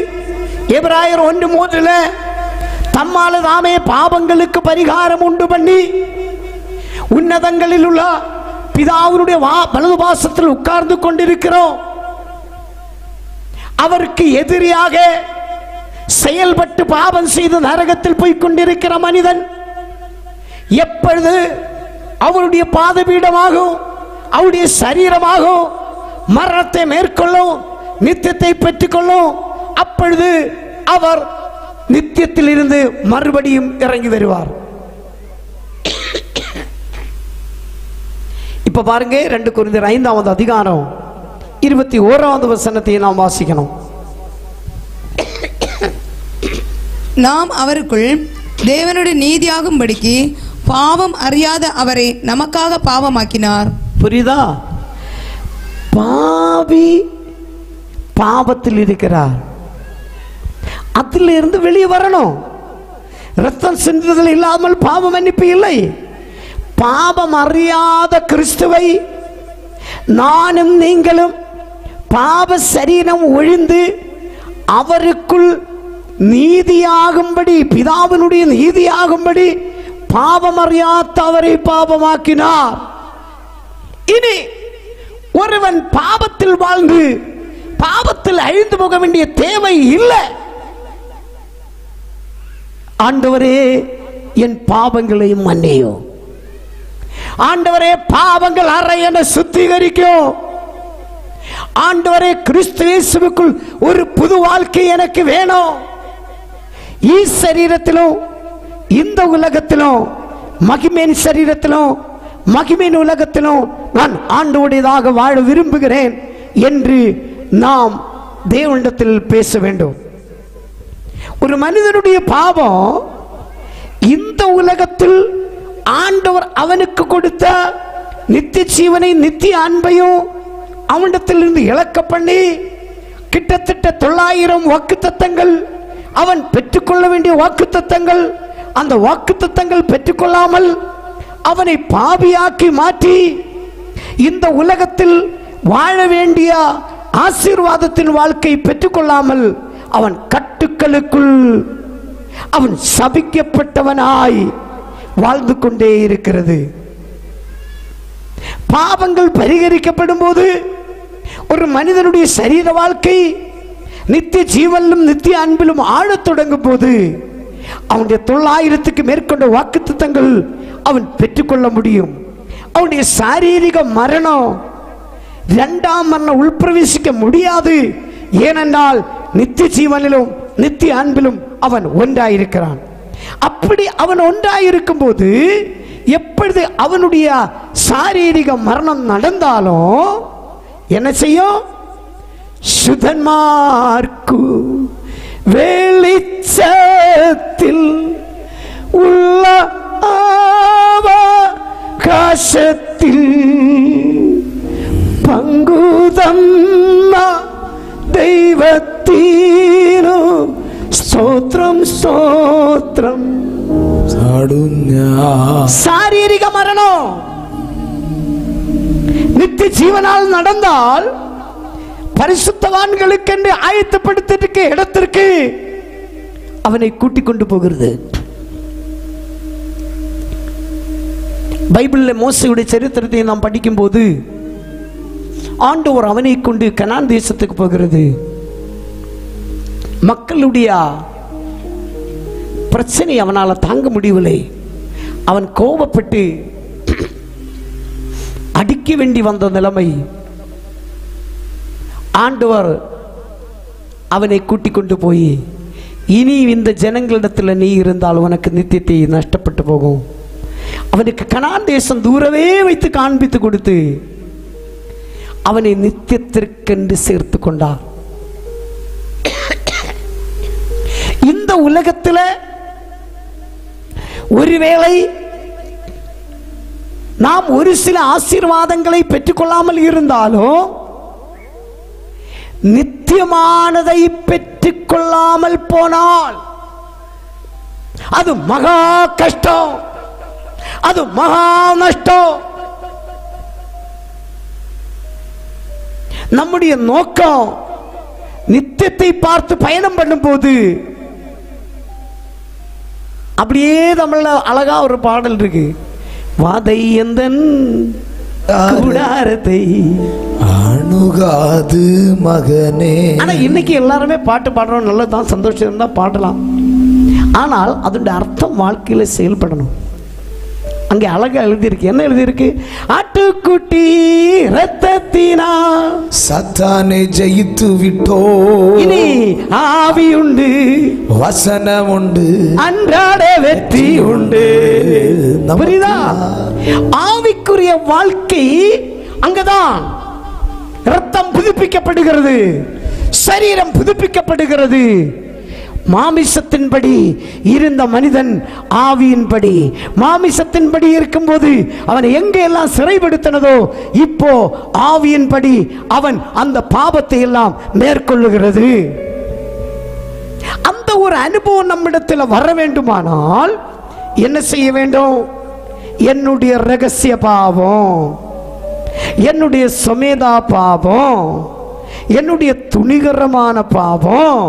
எபிராயர் 1:3 தம்மால தாமே பாவங்களுக்கு பரிகாரம் உண்டு பண்ணி உன்னதங்களில் உள்ள பிதாவுடைய வலது பாசத்தில் உட்கார்ந்து கொண்டிருக்கிறோம். அவருக்கு எதிரியாக செயல்பட்டு பாவம் செய்து நரகத்தில் போய் கொண்டிருக்கிற மனிதன் எப்பொழுது அவருடைய பாதபீடமாகும், அவருடைய சரீரமாகும் மரணத்தை மேற்கொள்ளும், நித்தியத்தை பெற்றுக்கொள்ளும், அப்பொழுது அவர் நித்தியத்தில் இருந்து மறுபடியும் இறங்கி வருவார். இப்ப பாருங்க, 2 கொரிந்தியர் 5வது அதிகாரம் 21வது வசனத்தை நாம் வாசிக்கணும். நாம் அவருக்குள் தேவனுடைய நீதியாகும்படிக்கு பாவம் அறியாத அவரை நமக்காக பாவமாக்கினார். புரியுதா? பாவி பாவத்தில் இருக்கிறார், அதிலிருந்து வெளியே வரணும். ரத்தம் சிந்துதல் இல்லாமல் பாவ மன்னிப்பு இல்லை. பாவம் அறியாத கிறிஸ்துவை நானும் நீங்களும் பாவ சரீரம் ஒழிந்து அவருக்குள் நீதியாகும்படி, பிதாவினுடைய நீதியாகும்படி பாவம் அறியாத அவரை பாவமாக்கினார். இனி ஒருவன் பாவத்தில் வாழ்ந்து பாவத்தில் அழிந்து போக வேண்டிய தேவை இல்லை. ஆண்டவரே என் பாவங்களையும் மன்னியும், ஆண்டவரே பாவங்கள் அறை என சுத்திகரிக்கும், ஆண்டவரே, கிறிஸ்து இயேசுவுக்குள் ஒரு புது வாழ்க்கை எனக்கு வேணும். சரீரத்திலும் இந்த உலகத்திலும் மகிமையின் சரீரத்திலும் மகிமையின் உலகத்திலும் நான் ஆண்டவருடையதாக வாழ விரும்புகிறேன் என்று நாம் தேவனிடத்தில் பேச வேண்டும். ஒரு மனிதனுடைய பாவம் இந்த உலகத்தில் ஆண்டவர் அவனுக்கு கொடுத்த நித்திய ஜீவனை நித்திய அன்பையும் அவனிடத்திலிருந்து இழக்க பண்ணி கிட்டத்தட்ட 900 வாக்குத்தத்தங்கள் அவன் பெற்றுக்கொள்ள வேண்டிய வாக்குத்தத்தங்கள், அந்த வாக்குத்தத்தங்கள் பெற்றுக்கொள்ளாமல் அவனை பாவியாக்கி மாற்றி இந்த உலகத்தில் வாழ வேண்டிய ஆசீர்வாதத்தின் வாழ்க்கை பெற்றுக்கொள்ளாமல் அவன் கட்டுக்களுக்குள் அவன் சபிக்கப்பட்டவனாய் வாழ்ந்து கொண்டே இருக்கிறது. பாவங்கள் பரிகரிக்கப்படும் போது ஒரு மனிதனுடைய சரீர வாழ்க்கை நித்திய ஜீவனிலும் நித்திய அன்பிலும் ஆழத் தொடங்கும் போது அவனுடைய 900க்கு மேற்கொண்ட வாக்குத்தத்தங்கள் அவன் பெற்றுக்கொள்ள முடியும். அவனுடைய சாரீரிக மரணம், 2ஆம் மரணம் உள்பிரவேசிக்க முடியாது. ஏனென்றால் நித்திய ஜீவனிலும் நித்திய அன்பிலும் அவன் ஒன்றாயிருக்கிறான். அப்படி அவன் ஒன்றாயிருக்கும் போது எப்பொழுது அவனுடைய சாரீரிக மரணம் நடந்தாலும் என்ன செய்யும்? சுதன்மார்க்கு வெளிச்சத்தில் உள்ள ஆகாசத்தில் பங்குதம் தெய்வத்தீனோ ஸ்தோத்திரம் ஸ்தோத்திரம். சாரீரிக மரணம் நித்திய ஜீவனால் நடந்தால் பரிசுத்தவான்களுக்கென்று ஆயத்தப்படுத்திருக்க இடத்திற்கு அவனை கூட்டிக் கொண்டு போகிறது. பைபிளில் மோசேயுடைய சரித்திரத்தை நாம் படிக்கும் போது ஆண்டவர் அவனை கொண்டு கனான் தேசத்துக்கு போகிறது. மக்களுடைய பிரச்சனை அவனால் தாங்க முடியவில்லை. அவன் கோபப்பட்டு அடிக்க வேண்டி வந்த நிலைமை. ஆண்டவர் அவனை கூட்டிக் கொண்டு போய், இனி இந்த ஜனங்களிடத்தில் நீ இருந்தால் உனக்கு நித்தியத்தை நஷ்டப்பட்டு போகும். அவனுக்கு கனான் தேசம் தூரவே வைத்து காண்பித்து கொடுத்து அவனை நித்தியத்திற்கென்று சேர்த்து கொண்டார். இந்த உலகத்தில் ஒருவேளை நாம் ஒரு சில ஆசீர்வாதங்களை பெற்றுக்கொள்ளாமல் இருந்தாலும் நித்தியமானதை பெற்றுக்கொள்ளாமல் போனால் அது மகா கஷ்டம், அது மகா நஷ்டம். நம்முடைய நோக்கம் நித்தியத்தை பார்த்து பயணம் பண்ணும் போது அப்படியே தமிழ்ல அழகா ஒரு பாடல் இருக்கு, வாதை எந்தன் கூடாரத்தை அணுகாது மகனே. ஆனா இன்னைக்கு எல்லாருமே பாட்டு பாடுறோம், நல்லதான், சந்தோஷம் இருந்தா பாடலாம். ஆனால் அதோட அர்த்தம் வாழ்க்கையில செயல்படணும். அங்கே அழகா எழுதியிருக்கு. என்ன எழுதியிருக்கு? ஆட்டுக்குட்டி ரத்தத்தினா சத்தானை ஜெயித்து விட்டோ, இனி ஆவி உண்டு, வசனம் உண்டு, அன்றாட வெற்றி உண்டு. புரியுதா? ஆவிக்குரிய வாழ்க்கை அங்கதான். ரத்தம் புதுப்பிக்கப்படுகிறது, சரீரம் புதுப்பிக்கப்படுகிறது. மாமிசத்தின்படி இருந்த மனிதன் ஆவியின்படி, மாமிசத்தின்படி இருக்கும்போது அவனை எங்கே எல்லாம் சிறைப்படுத்தினதோ இப்போ ஆவியின்படி அவன் அந்த பாவத்தை எல்லாம் மேற்கொள்ளுகிறது. அந்த ஒரு அனுபவம் நம்மிடத்தில் வர வேண்டுமானால் என்ன செய்ய வேண்டும்? என்னுடைய ரகசிய பாவம், என்னுடைய சுமேதா பாவம், என்னுடைய துணிகரமான பாவம்,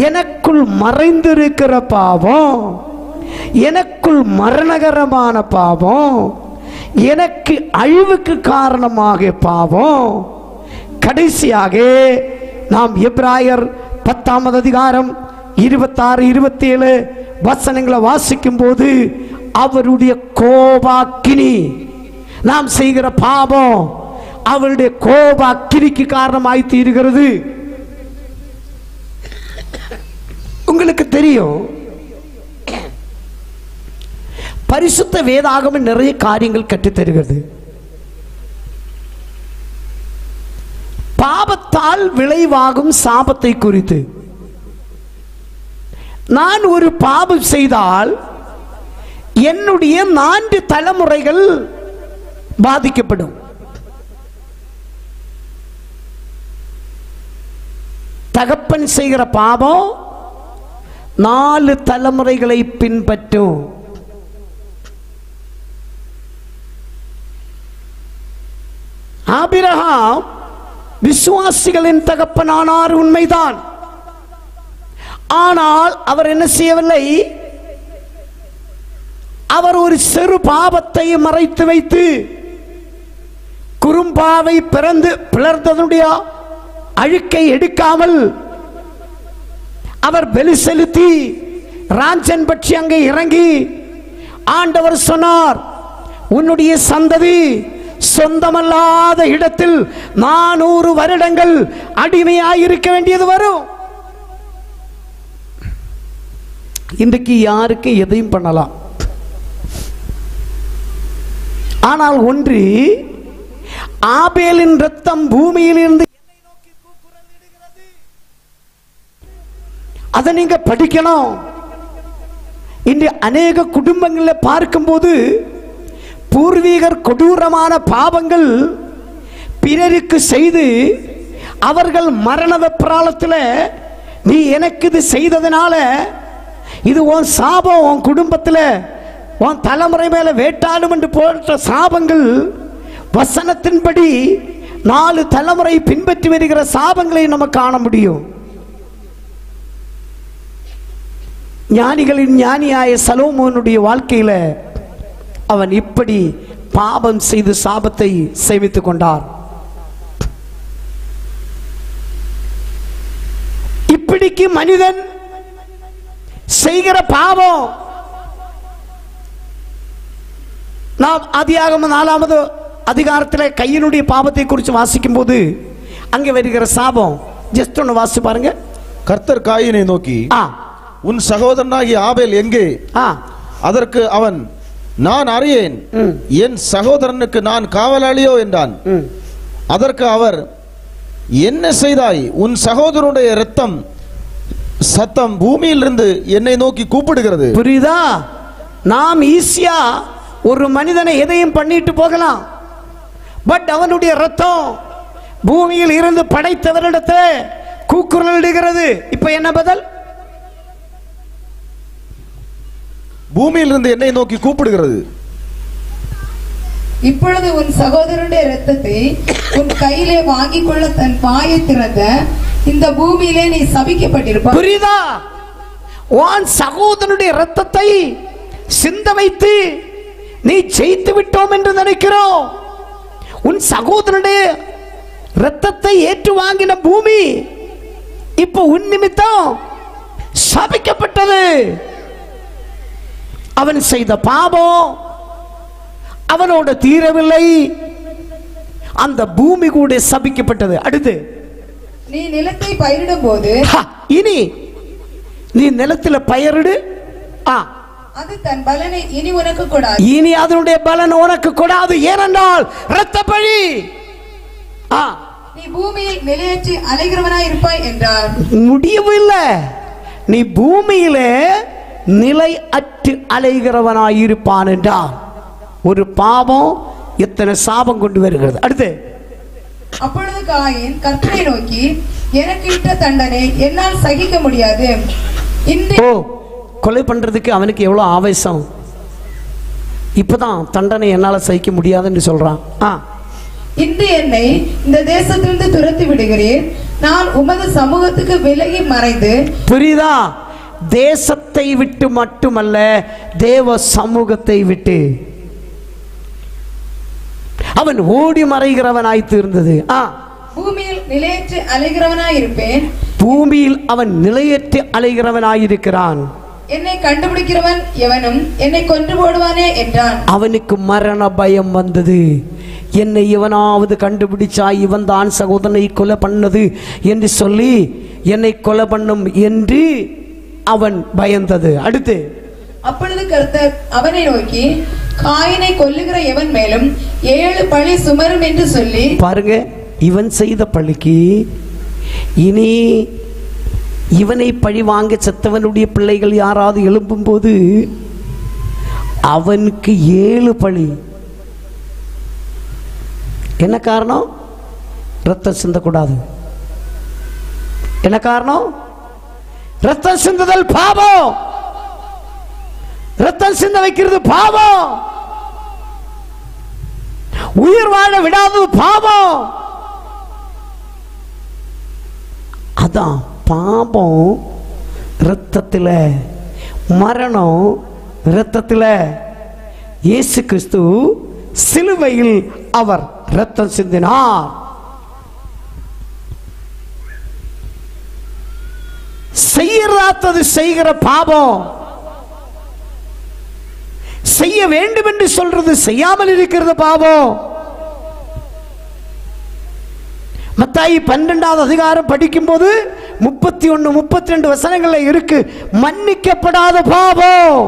எனக்குள் மறைந்திருக்கிற பாவம், எனக்குள் மரணகரமான பாவம், எனக்கு அழிவுக்கு காரணமாக பாவம். கடைசியாக நாம் எபிராயர் 10ஆம் அதிகாரம் 26, 27 வசனங்களை வாசிக்கும் போது அவருடைய கோபாக்கினி, நாம் செய்கிற பாவம் அவருடைய கோப அக்கினிக்கு காரணமாய் தீருகிறது. உங்களுக்கு தெரியும், பரிசுத்த வேதாகமம் நிறைய காரியங்கள் கற்றுத்தருகிறது. பாவத்தால் விளைவாகும் சாபத்தை குறித்து. நான் ஒரு பாவம் செய்தால் என்னுடைய 4 தலைமுறைகள் பாதிக்கப்படும். தகப்பன் செய்கிற பாவம் 4 தலைமுறைகளை பின்பற்றும். ஆபிரகாம் விசுவாசிகளின் தகப்பனானார், உண்மைதான். ஆனால் அவர் என்ன செய்யவில்லை? அவர் ஒரு சிறு பாவத்தை மறைத்து வைத்து குறும்பாவை பிறந்து பிளர்ந்ததுடைய அழுக்கை எடுக்காமல் அவர் பலி செலுத்தி ராஞ்சன் பற்றி அங்கே இறங்கி ஆண்டவர் சொன்னார், உன்னுடைய சந்ததி சொந்தமல்லாத இடத்தில் 400 வருடங்கள் அடிமையாயிருக்க வேண்டியது வரும். இன்றைக்கு யாருக்கு எதையும் பண்ணலாம். ஆனால் ஒன்று, ஆபேலின் ரத்தம் பூமியில் இருந்து அதை நீங்க படிக்கணும். இன்று அநேக குடும்பங்களில் பார்க்கும்போது பூர்வீகர் கொடூரமான பாவங்கள் பிறருக்கு செய்து அவர்கள் மரண வெப்ராளத்தில் நீ எனக்கு இது செய்ததுனால இது உன் சாபம், உன் குடும்பத்தில் உன் தலைமுறை மேல வேட்டாடும் என்று போன்ற சாபங்கள் வசனத்தின்படி 4 தலைமுறை பின்பற்றி வருகிற சாபங்களை நம்ம காண முடியும். ஞானிகளின் ஞானியாய சலோமோனுடைய வாழ்க்கையில அவன் இப்படி பாவம் செய்து சாபத்தை சேமித்துக் கொண்டார். இப்படிக்கு மனிதன் செய்கிற பாவம் நாம் ஆதியாகமம் 4வது அதிகாரத்தில் கையினுடைய பாவத்தை குறித்து வாசிக்கும் போது அங்கே வருகிற சாபம் ஜஸ்ட் ஒன்று வாசி பாருங்க. கர்த்தர் காயினை நோக்கி, உன் சகோதரனாகிய ஆபேல் எங்கே? அதற்கு அவன், நான் அறியேன், என் சகோதரனுக்கு நான் காவலாளியோ என்றான். அதற்கு அவர், என்ன செய்தாய்? உன் சகோதரனுடைய இரத்தம் சத்தம் பூமியிலிருந்து என்னை நோக்கி கூப்பிடுகிறது. புரியுதா? நாம் ஈஸியா ஒரு மனிதனை எதையும் பண்ணிட்டு போகலாம். பட் அவனுடைய ரத்தம் பூமியில் இருந்து படைத்தவரிடத்தை கூக்குரலிடுகிறது. இப்ப என்ன பதில்? பூமியிலிருந்து என்னை நோக்கி கூப்பிடுகிறது. இப்பொழுது உன் சகோதரனுடைய இரத்தத்தை உன் கையிலே வாங்கிக் கொள்ள தன் வாயை திறந்த இந்த பூமியிலே நீ சபிக்கப்பட்டிருப்பாய். புரியுதா? உன் சகோதரனுடைய இரத்தத்தை சிந்த வைத்து நீ ஜெயித்து விட்டோம் என்று நினைக்கிறோம். உன் சகோதரனுடைய இரத்தத்தை ஏற்று வாங்கின பூமி இப்போ உன் நிமித்தம் சபிக்கப்பட்டது. அவன் செய்த பாவம் அவனோட தீரவில்லை, அந்த பூமி கூட சபிக்கப்பட்டது. அடுத்து, நீ நிலத்தை பயிரிடும் போது, இனி நீ நிலத்தில் பயிரிடு, அது தன் பலனை இனி உனக்கு கூடாது. இனி அதனுடைய பலன் உனக்கு கூடாது. ஏனென்றால் இரத்த பழி. நீ பூமியில் நிலையற்றி அலைகிறவனாய் இருப்பாய் என்றார். முடியவில்லை. நீ பூமியிலே நிலை அற்று அலைகிறவனாயிருப்பான் என்றார். ஒரு பாவம் எத்தனை சாபம் கொண்டு வருகிறது. அடுத்து, அப்பொழுது காயின் கர்த்தரை நோக்கி, எனக்கு இட்ட தண்டனை என்னால் சகிக்க முடியாது. கொலை பண்றதுக்கு அவனுக்கு எவ்வளவு ஆவேசம். இப்பதான் தண்டனை என்னால சகிக்க முடியாதுன்னு சொல்றான். இன்று என்னை இந்த தேசத்திலிருந்து துரத்தி விடுகிறேன், நான் உமது சமூகத்துக்கு விலகி மறைந்து. புரியுதா? தேசத்தை விட்டு மட்டுமல்ல, தேவ சமூகத்தை விட்டு அவன் ஓடி மறைகிறவனாய் தீர்ந்தது. பூமியில் நிலையற்று அலைகிறவனாய் இருப்பேன். பூமியில் அவன் நிலையற்று அலைகிறவனாயிருக்கிறான். என்னை கண்டுபிடிக்கிறவன் எவனும் என்னை கொன்று போடுவானே என்றான். அவனுக்கு மரண பயம் வந்தது. என்னை இவனாவது கண்டுபிடிச்சா இவன் தான் சகோதரனை கொலை பண்ணது என்று சொல்லி என்னை கொலை பண்ணும் என்று அவன் பயந்தது. அடுத்து, அப்பொழுது கர்த்தர் அவனை நோக்கி, காயினை கொல்லுகிற எவன் மேலும் 7 பழி சுமரும் என்று சொல்லி. பாருங்க, இவன் செய்த பழிக்கு இனி இவனை பழி வாங்க செத்தவனுடைய பிள்ளைகள் யாராவது எழும்பும் போது அவனுக்கு 7 பழி. என்ன காரணம்? ரத்தம் சிந்தக்கூடாது. என்ன காரணம்? ரத்தம் சிந்துதல் பாவம். ரத்தம் சிந்த வைக்கிறது பாவம். உயிர் வாழ விடாதது பாவம். அதான் பாவம் இரத்தத்தில், மரணம் இரத்தத்தில். இயேசு கிறிஸ்து சிலுவையில் அவர் இரத்தம் சிந்தினார். செய்யறாதது செய்கிற பாவம். செய்ய வேண்டும் என்று சொல்றது செய்யாமல் இருக்கிறது பாவம். மத்தாயி 12வது அதிகாரம் படிக்கும் போது 31, 32 வசனங்கள்ல இருக்கு மன்னிக்கப்படாத பாவம்.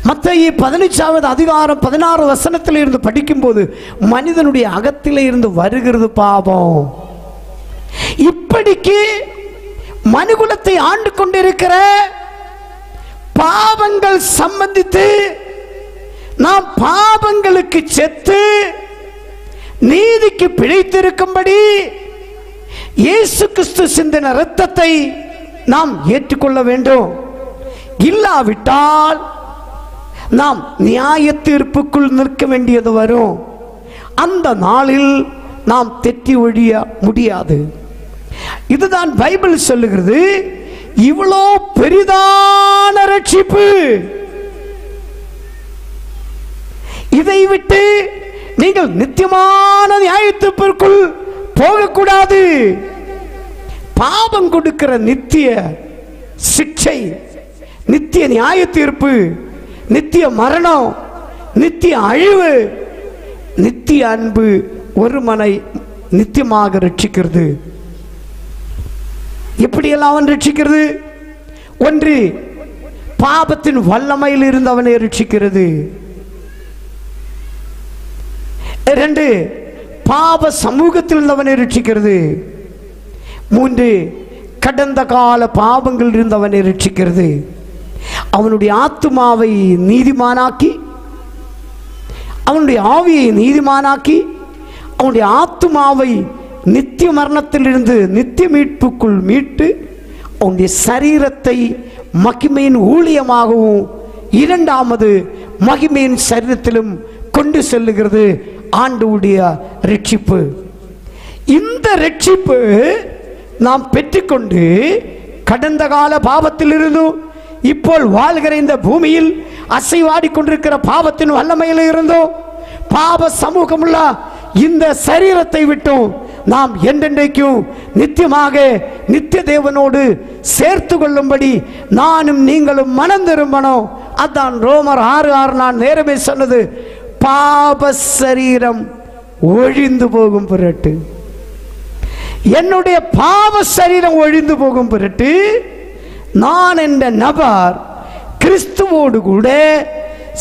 மத்தாயி 15வது அதிகாரம் 16 வசனத்தில் இருந்து படிக்கும் போது மனிதனுடைய அகத்திலே இருந்து வருகிறது பாவம். இப்படிக்கு மனுகுலத்தை ஆண்டு கொண்டிருக்கிற பாவங்கள் சம்பந்தித்து நாம் பாவங்களுக்கு செத்து நீதிக்கு பிழைத்திருக்கும்படி இயேசு கிறிஸ்து சிந்தின இரத்தத்தை நாம் ஏற்றுக்கொள்ள வேண்டும். இல்லாவிட்டால் நாம் நியாய தீர்ப்புக்குள் நிற்க வேண்டியது வரும். அந்த நாளில் நாம் தெற்றி ஒழிய முடியாது. இதுதான் பைபிள் சொல்லுகிறது. இவ்வளோ பெரிதான ரட்சிப்பு, இதை விட்டு நீங்கள் நித்தியமான நியாயத்தீர்ப்பிற்குள் போகக்கூடாது. பாவம் கொடுக்கிற நித்திய சிக்ஷை, நித்திய நியாய தீர்ப்பு, நித்திய மரணம், நித்திய அழிவு, நித்திய அன்பு ஒரு மனை நித்தியமாக ரட்சிக்கிறது. எப்படியெல்லாம் அவன் ரட்சிக்கிறது? ஒன்று, பாவத்தின் வல்லமையில் இருந்து அவனை ரட்சிக்கிறது. 2, பாவ சமூகத்தில் இருந்து அவனை ரட்சிக்கிறது. 3, கடந்த கால பாவங்கள் இருந்து அவனை ரட்சிக்கிறது. அவனுடைய ஆத்துமாவை நீதிமானாக்கி, அவனுடைய ஆவியை நீதிமானாக்கி, அவனுடைய ஆத்துமாவை நித்திய மரணத்திலிருந்து நித்திய மீட்புக்குள் மீட்டு அவனுடைய சரீரத்தை மகிமையின் ஊழியமாகவும் 2வது மகிமையின் சரீரத்திலும் கொண்டு செல்லுகிறது ஆண்டவருடைய ரட்சிப்பு. இந்த ரட்சிப்பு நாம் பெற்றுக்கொண்டு கடந்த கால பாவத்திலிருந்தும் இப்போ வாழ்கிற இந்த பூமியில் அசைவாடி கொண்டிருக்கிற பாவத்தின் வல்லமையில் இருந்தோம் பாவ சமூகமுள்ள இந்த சரீரத்தை விட்டும் நாம் என்றென்றைக்கும் நித்தியமாக நித்திய தேவனோடு சேர்த்து கொள்ளும்படி நானும் நீங்களும் மனம் திரும்பணும். அதான் ரோமர் 6:6 நான் நேரமே சொன்னது. பாப சரீரம் ஒழிந்து போகும் பொருட்டு, என்னுடைய பாவ சரீரம் ஒழிந்து போகும் பொருட்டு நான் என்ற நபர் கிறிஸ்துவோடு கூட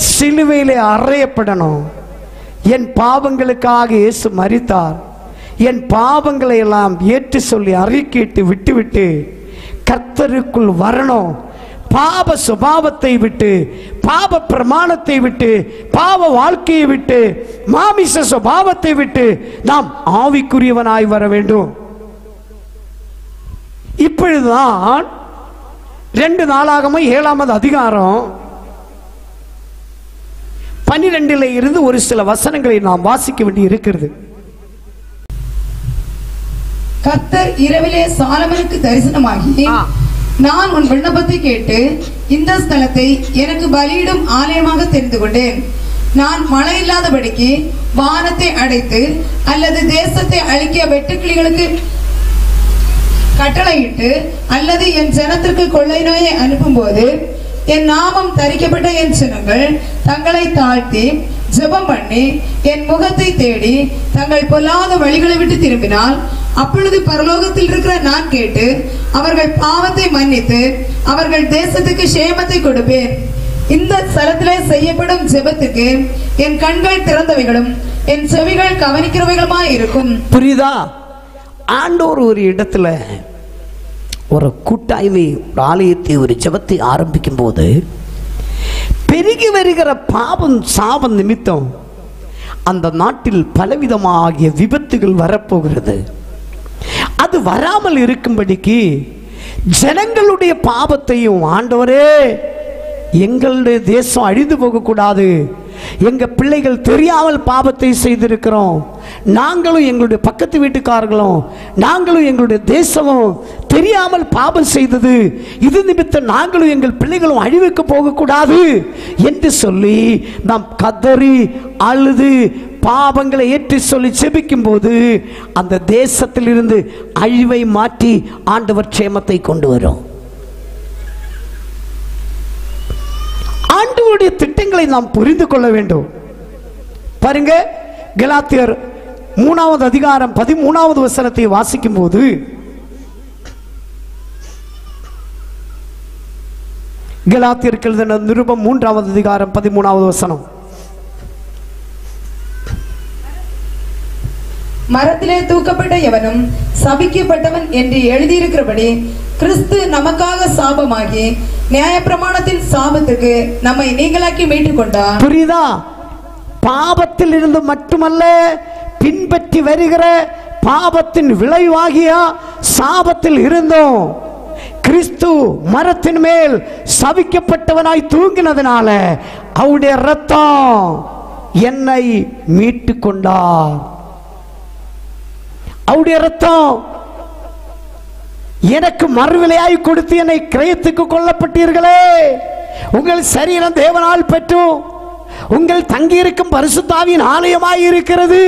சிலுவையிலே அறையப்படணும். என் பாவங்களுக்காக இயேசு மரித்தார். என் பாவங்களை எல்லாம் ஏற்று சொல்லி அறிக்கையிட்டு விட்டுவிட்டு கர்த்தருக்குள் வரணும். பாவ சுபாவத்தை விட்டு, பாவ பிரமாணத்தை விட்டு, பாவ வாழ்க்கையை விட்டு, மாமிச சுபாவத்தை விட்டு நாம் ஆவிக்குரியவனாய் வர வேண்டும். இப்பொழுதுதான் 2 நாளாகமம் 7வது அதிகாரம் 12 இருந்து ஒரு சில வசனங்களை நாம் வாசிக்க வேண்டி இருக்கிறது. கர்த்தர் இரவிலே சாலமனுக்கு தரிசனமாகி, நான் உன் விண்ணப்பத்தை கேட்டு இந்த ஸ்தலத்தை எனக்கு பலியிடும் ஆலயமாக தெரிந்து கொண்டேன். நான் மழை இல்லாதபடிக்கு வானத்தை அடைத்து அல்லது தேசத்தை அழிக்க வெட்டுக்கிளிகளுக்கு கட்டளையிட்டு அல்லது என் ஜனத்திற்கு கொள்ளை நோயை அனுப்பும் போது என் நாமம் தரிக்கப்பட்ட என் ஜனங்கள் தங்களை தாழ்த்தி ஜெபம் பண்ணி என் முகத்தை தேடி தங்கள் பொல்லாத வழிகளை விட்டு திரும்பினால் அப்பொழுது பரலோகத்தில் இருக்கிற நான் கேட்டு அவர்கள் பாவத்தை மன்னித்து அவர்கள் தேசத்துக்கு சேமத்தை கொடுப்பேன். இந்த ஸ்தலத்திலே செய்யப்படும் ஜெபத்துக்கு என் கண்கள் திறந்தவைகளும் என் செவிகள் கவனிக்கிறவைகளுமா இருக்கும். புரியுதா? ஆண்டவர் ஒரு இடத்துல ஒரு கூட்டாய்மை, ஒரு ஆலயத்தை, ஒரு ஜெபத்தை ஆரம்பிக்கும் போது பெருகி வருகிற பாவம் சாபம் நிமித்தம் அந்த நாட்டில் பலவிதமாகிய விபத்துகள் வரப்போகிறது. அது வராமல் இருக்கும்படிக்கு ஜனங்களுடைய பாவத்தையும், ஆண்டவரே எங்களுடைய தேசம் அழிந்து போகக்கூடாது, எங்க பிள்ளைகள் தெரியாமல் பாவத்தை செய்திருக்கிறோம், நாங்களும் எங்களுடைய பக்கத்து வீட்டுக்காரர்களும் நாங்களும் எங்களுடைய தேசமும் தெரியாமல் பாவம் செய்தது, இது நிமித்தம் நாங்களும் எங்கள் பிள்ளைகளும் அழிவுக்கு போகக்கூடாது என்று சொல்லி நாம் கதறி அழுது பாவங்களை ஏற்றி சொல்லி செபிக்கும் போது அந்த தேசத்திலிருந்து அழிவை மாற்றி ஆண்டவர் க்ஷேமத்தை கொண்டு வரும். ஆண்டவருடைய திட்டங்களை நாம் புரிந்து கொள்ள வேண்டும். பாருங்க, கலாத்தியர் 3வது அதிகாரம் 13வது வசனத்தை வாசிக்கும் போது, கலாத்தியருக்கு எழுதின நிருபம் 3வது அதிகாரம் 13வது வசனம். மரத்திலே தூக்கப்பட்ட எவனும் சபிக்கப்பட்டவன் என்று எழுதியிருக்கிறபடி கிறிஸ்து நமக்காக சாபமாகி நியாயப்பிரமாணத்தின் சாபத்துக்கு நம்மை நீங்களாக்கி மீட்டுக் கொண்டார். புரியுதா? பாவத்தில் இருந்து மட்டுமல்ல, பின்பற்றி வருகிற பாவத்தின் விளைவாகிய சாபத்தில் இருந்தோம் கிறிஸ்து மரத்தின் மேல் சபிக்கப்பட்டவனாய் தூங்கினதுனால அவருடைய இரத்தம் என்னை மீட்டு கொண்டார். அவருடைய இரத்தம் எனக்கு மறுவிலையாய் கொடுத்து என்னை கிரயத்துக்கு கொள்ளப்பட்டீர்களே. உங்கள் சரீரம் தேவனால் பெற்றும் உங்கள் தங்கியிருக்கும் பரிசுத்தாவியின் ஆலயமாய் இருக்கிறது.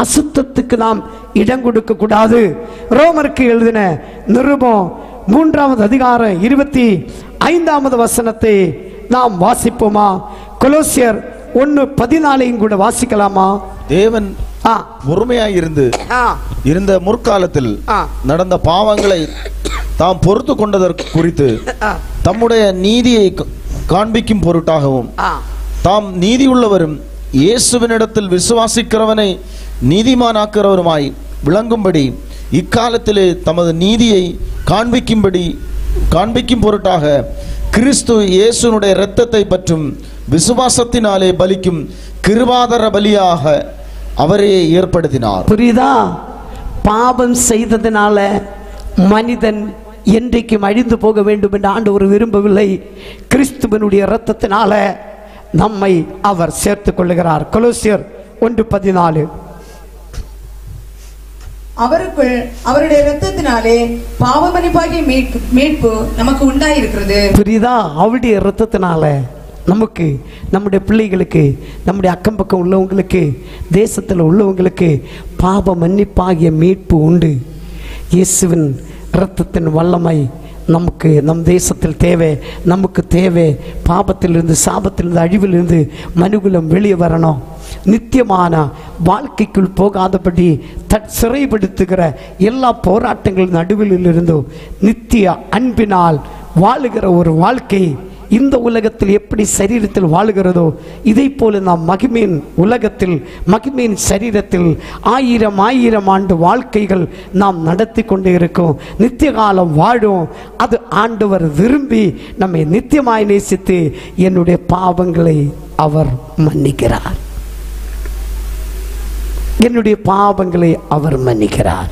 அசுத்தத்துக்கு நாம் இடம் கொடுக்க கூடாது. ரோமருக்கு எழுதின நிருபம் 3வது அதிகாரம் 25வது வசனத்தை நாம் வாசிப்போமா? கொலோசியர் 1:14 கூட வாசிக்கலாமா? தேவன் பொறுமையாய் இருந்த முற்காலத்தில் நடந்த பாவங்களை தாம் பொறுத்து கொண்டதற்கு குறித்து தம்முடைய நீதியை காண்பிக்கும் பொருட்டாகவும் தாம் நீதியுள்ளவரும் இயேசுவினிடத்தில் விசுவாசிக்கிறவனை நீதிமானாக்கிறவருமாய் விளங்கும்படி இக்காலத்திலே தமது நீதியை காண்பிக்கும் பொருட்டாக கிறிஸ்து இயேசுனுடைய இரத்தத்தை பற்றும் விசுவாசத்தினாலே பலிக்கும் கிருபாதார பலியாக அவரே ஏற்படுத்தினார். புரியுதா? பாவம் செய்ததினால மனிதன் என்றைக்கும் அழிந்து போக வேண்டும் என்று ஆண்டவர் விரும்பவில்லை. கிறிஸ்துவனுடைய இரத்தத்தினால நம்மை அவர் சேர்த்துக் கொள்ளுகிறார். கொலோசியர் 1:14. அவருக்குள் அவருடைய இரத்தத்தினாலே பாவ மன்னிப்பாகிய மீட்பு நமக்கு உண்டாயிருக்கிறது. புரியுதா? அவருடைய இரத்தத்தினால நமக்கு, நம்முடைய பிள்ளைகளுக்கு, நம்முடைய அக்கம் பக்கம் உள்ளவங்களுக்கு, தேசத்தில் உள்ளவங்களுக்கு பாவ மன்னிப்பாகிய மீட்பு உண்டு. இயேசுவின் இரத்தத்தின் வல்லமை நமக்கு, நம் தேசத்தில் தேவை, நமக்கு தேவை. பாவத்திலிருந்து, சாபத்திலிருந்து, அழிவிலிருந்து மனுகுலம் வெளியே வரணும். நித்தியமான வாழ்க்கைக்குள் போகாதபடி சிறைப்படுத்துகிற எல்லா போராட்டங்கள் நடுவில் இருந்தும் நித்திய அன்பினால் வாழுகிற ஒரு வாழ்க்கை இந்த உலகத்தில் எப்படி சரீரத்தில் வாழுகிறதோ இதை போல நாம் மகிமையின் உலகத்தில், மகிமையின் சரீரத்தில் 1000 ஆண்டு வாழ்க்கைகள் நாம் நடத்தி கொண்டே இருக்கோம். நித்திய காலம் வாழும். அது ஆண்டவர் விரும்பி நம்மை நித்தியமாய் நேசித்து என்னுடைய பாவங்களை அவர் மன்னிக்கிறார். என்னுடைய பாவங்களை அவர் மன்னிக்கிறார்.